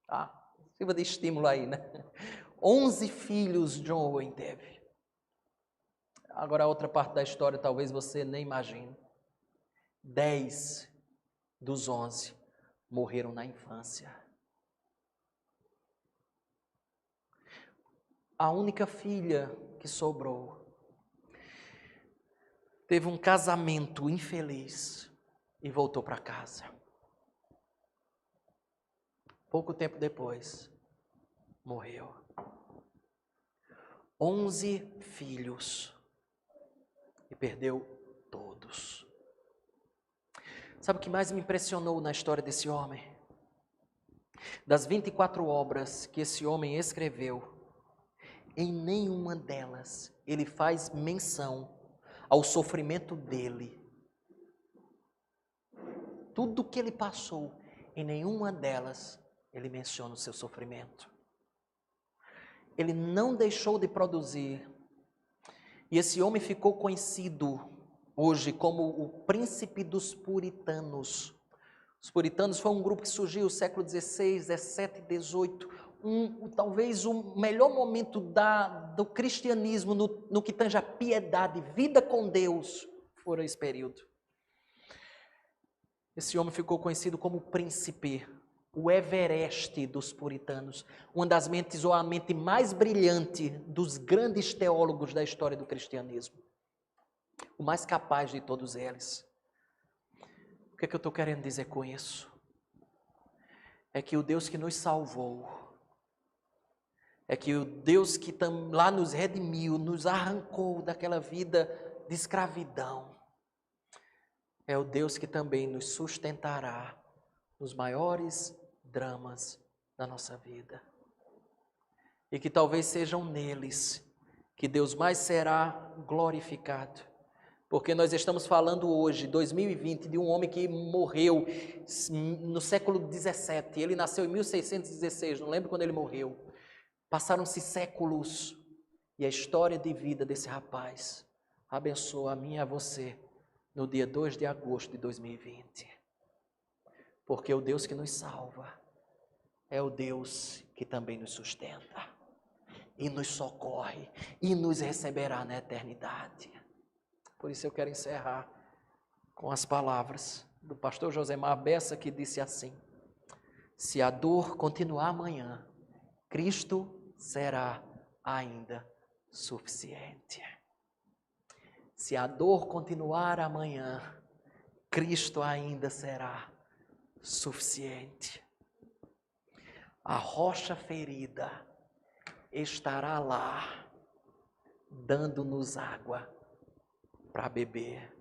Tá? Sirva de estímulo aí, né? 11 filhos John Owen teve. Agora a outra parte da história talvez você nem imagine. 10 dos 11 morreram na infância. A única filha que sobrou teve um casamento infeliz e voltou para casa. Pouco tempo depois, morreu. 11 filhos e perdeu todos. Sabe o que mais me impressionou na história desse homem? Das 24 obras que esse homem escreveu, em nenhuma delas ele faz menção ao sofrimento dele. Tudo que ele passou, em nenhuma delas ele menciona o seu sofrimento. Ele não deixou de produzir. E esse homem ficou conhecido hoje como o príncipe dos puritanos. Os puritanos foi um grupo que surgiu no século XVI, XVII, XVIII. Talvez o melhor momento do cristianismo no que tange a piedade, vida com Deus, foi esse período. Esse homem ficou conhecido como príncipe, o Everest dos puritanos, uma das mentes ou a mente mais brilhante dos grandes teólogos da história do cristianismo, o mais capaz de todos eles. O que é que eu estou querendo dizer com isso? É que o Deus que nos salvou, é que o Deus que lá nos redimiu, nos arrancou daquela vida de escravidão, é o Deus que também nos sustentará nos maiores dramas da nossa vida. E que talvez sejam neles que Deus mais será glorificado. Porque nós estamos falando hoje, 2020, de um homem que morreu no século XVII. Ele nasceu em 1616, não lembro quando ele morreu. Passaram-se séculos e a história de vida desse rapaz abençoa a mim e a você no dia 2 de agosto de 2020. Porque o Deus que nos salva é o Deus que também nos sustenta e nos socorre e nos receberá na eternidade. Por isso eu quero encerrar com as palavras do pastor Josemar Bessa, que disse assim: se a dor continuar amanhã, Cristo será ainda suficiente. Se a dor continuar amanhã, Cristo ainda será suficiente. A rocha ferida estará lá, dando-nos água para beber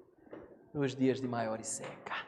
nos dias de maior seca.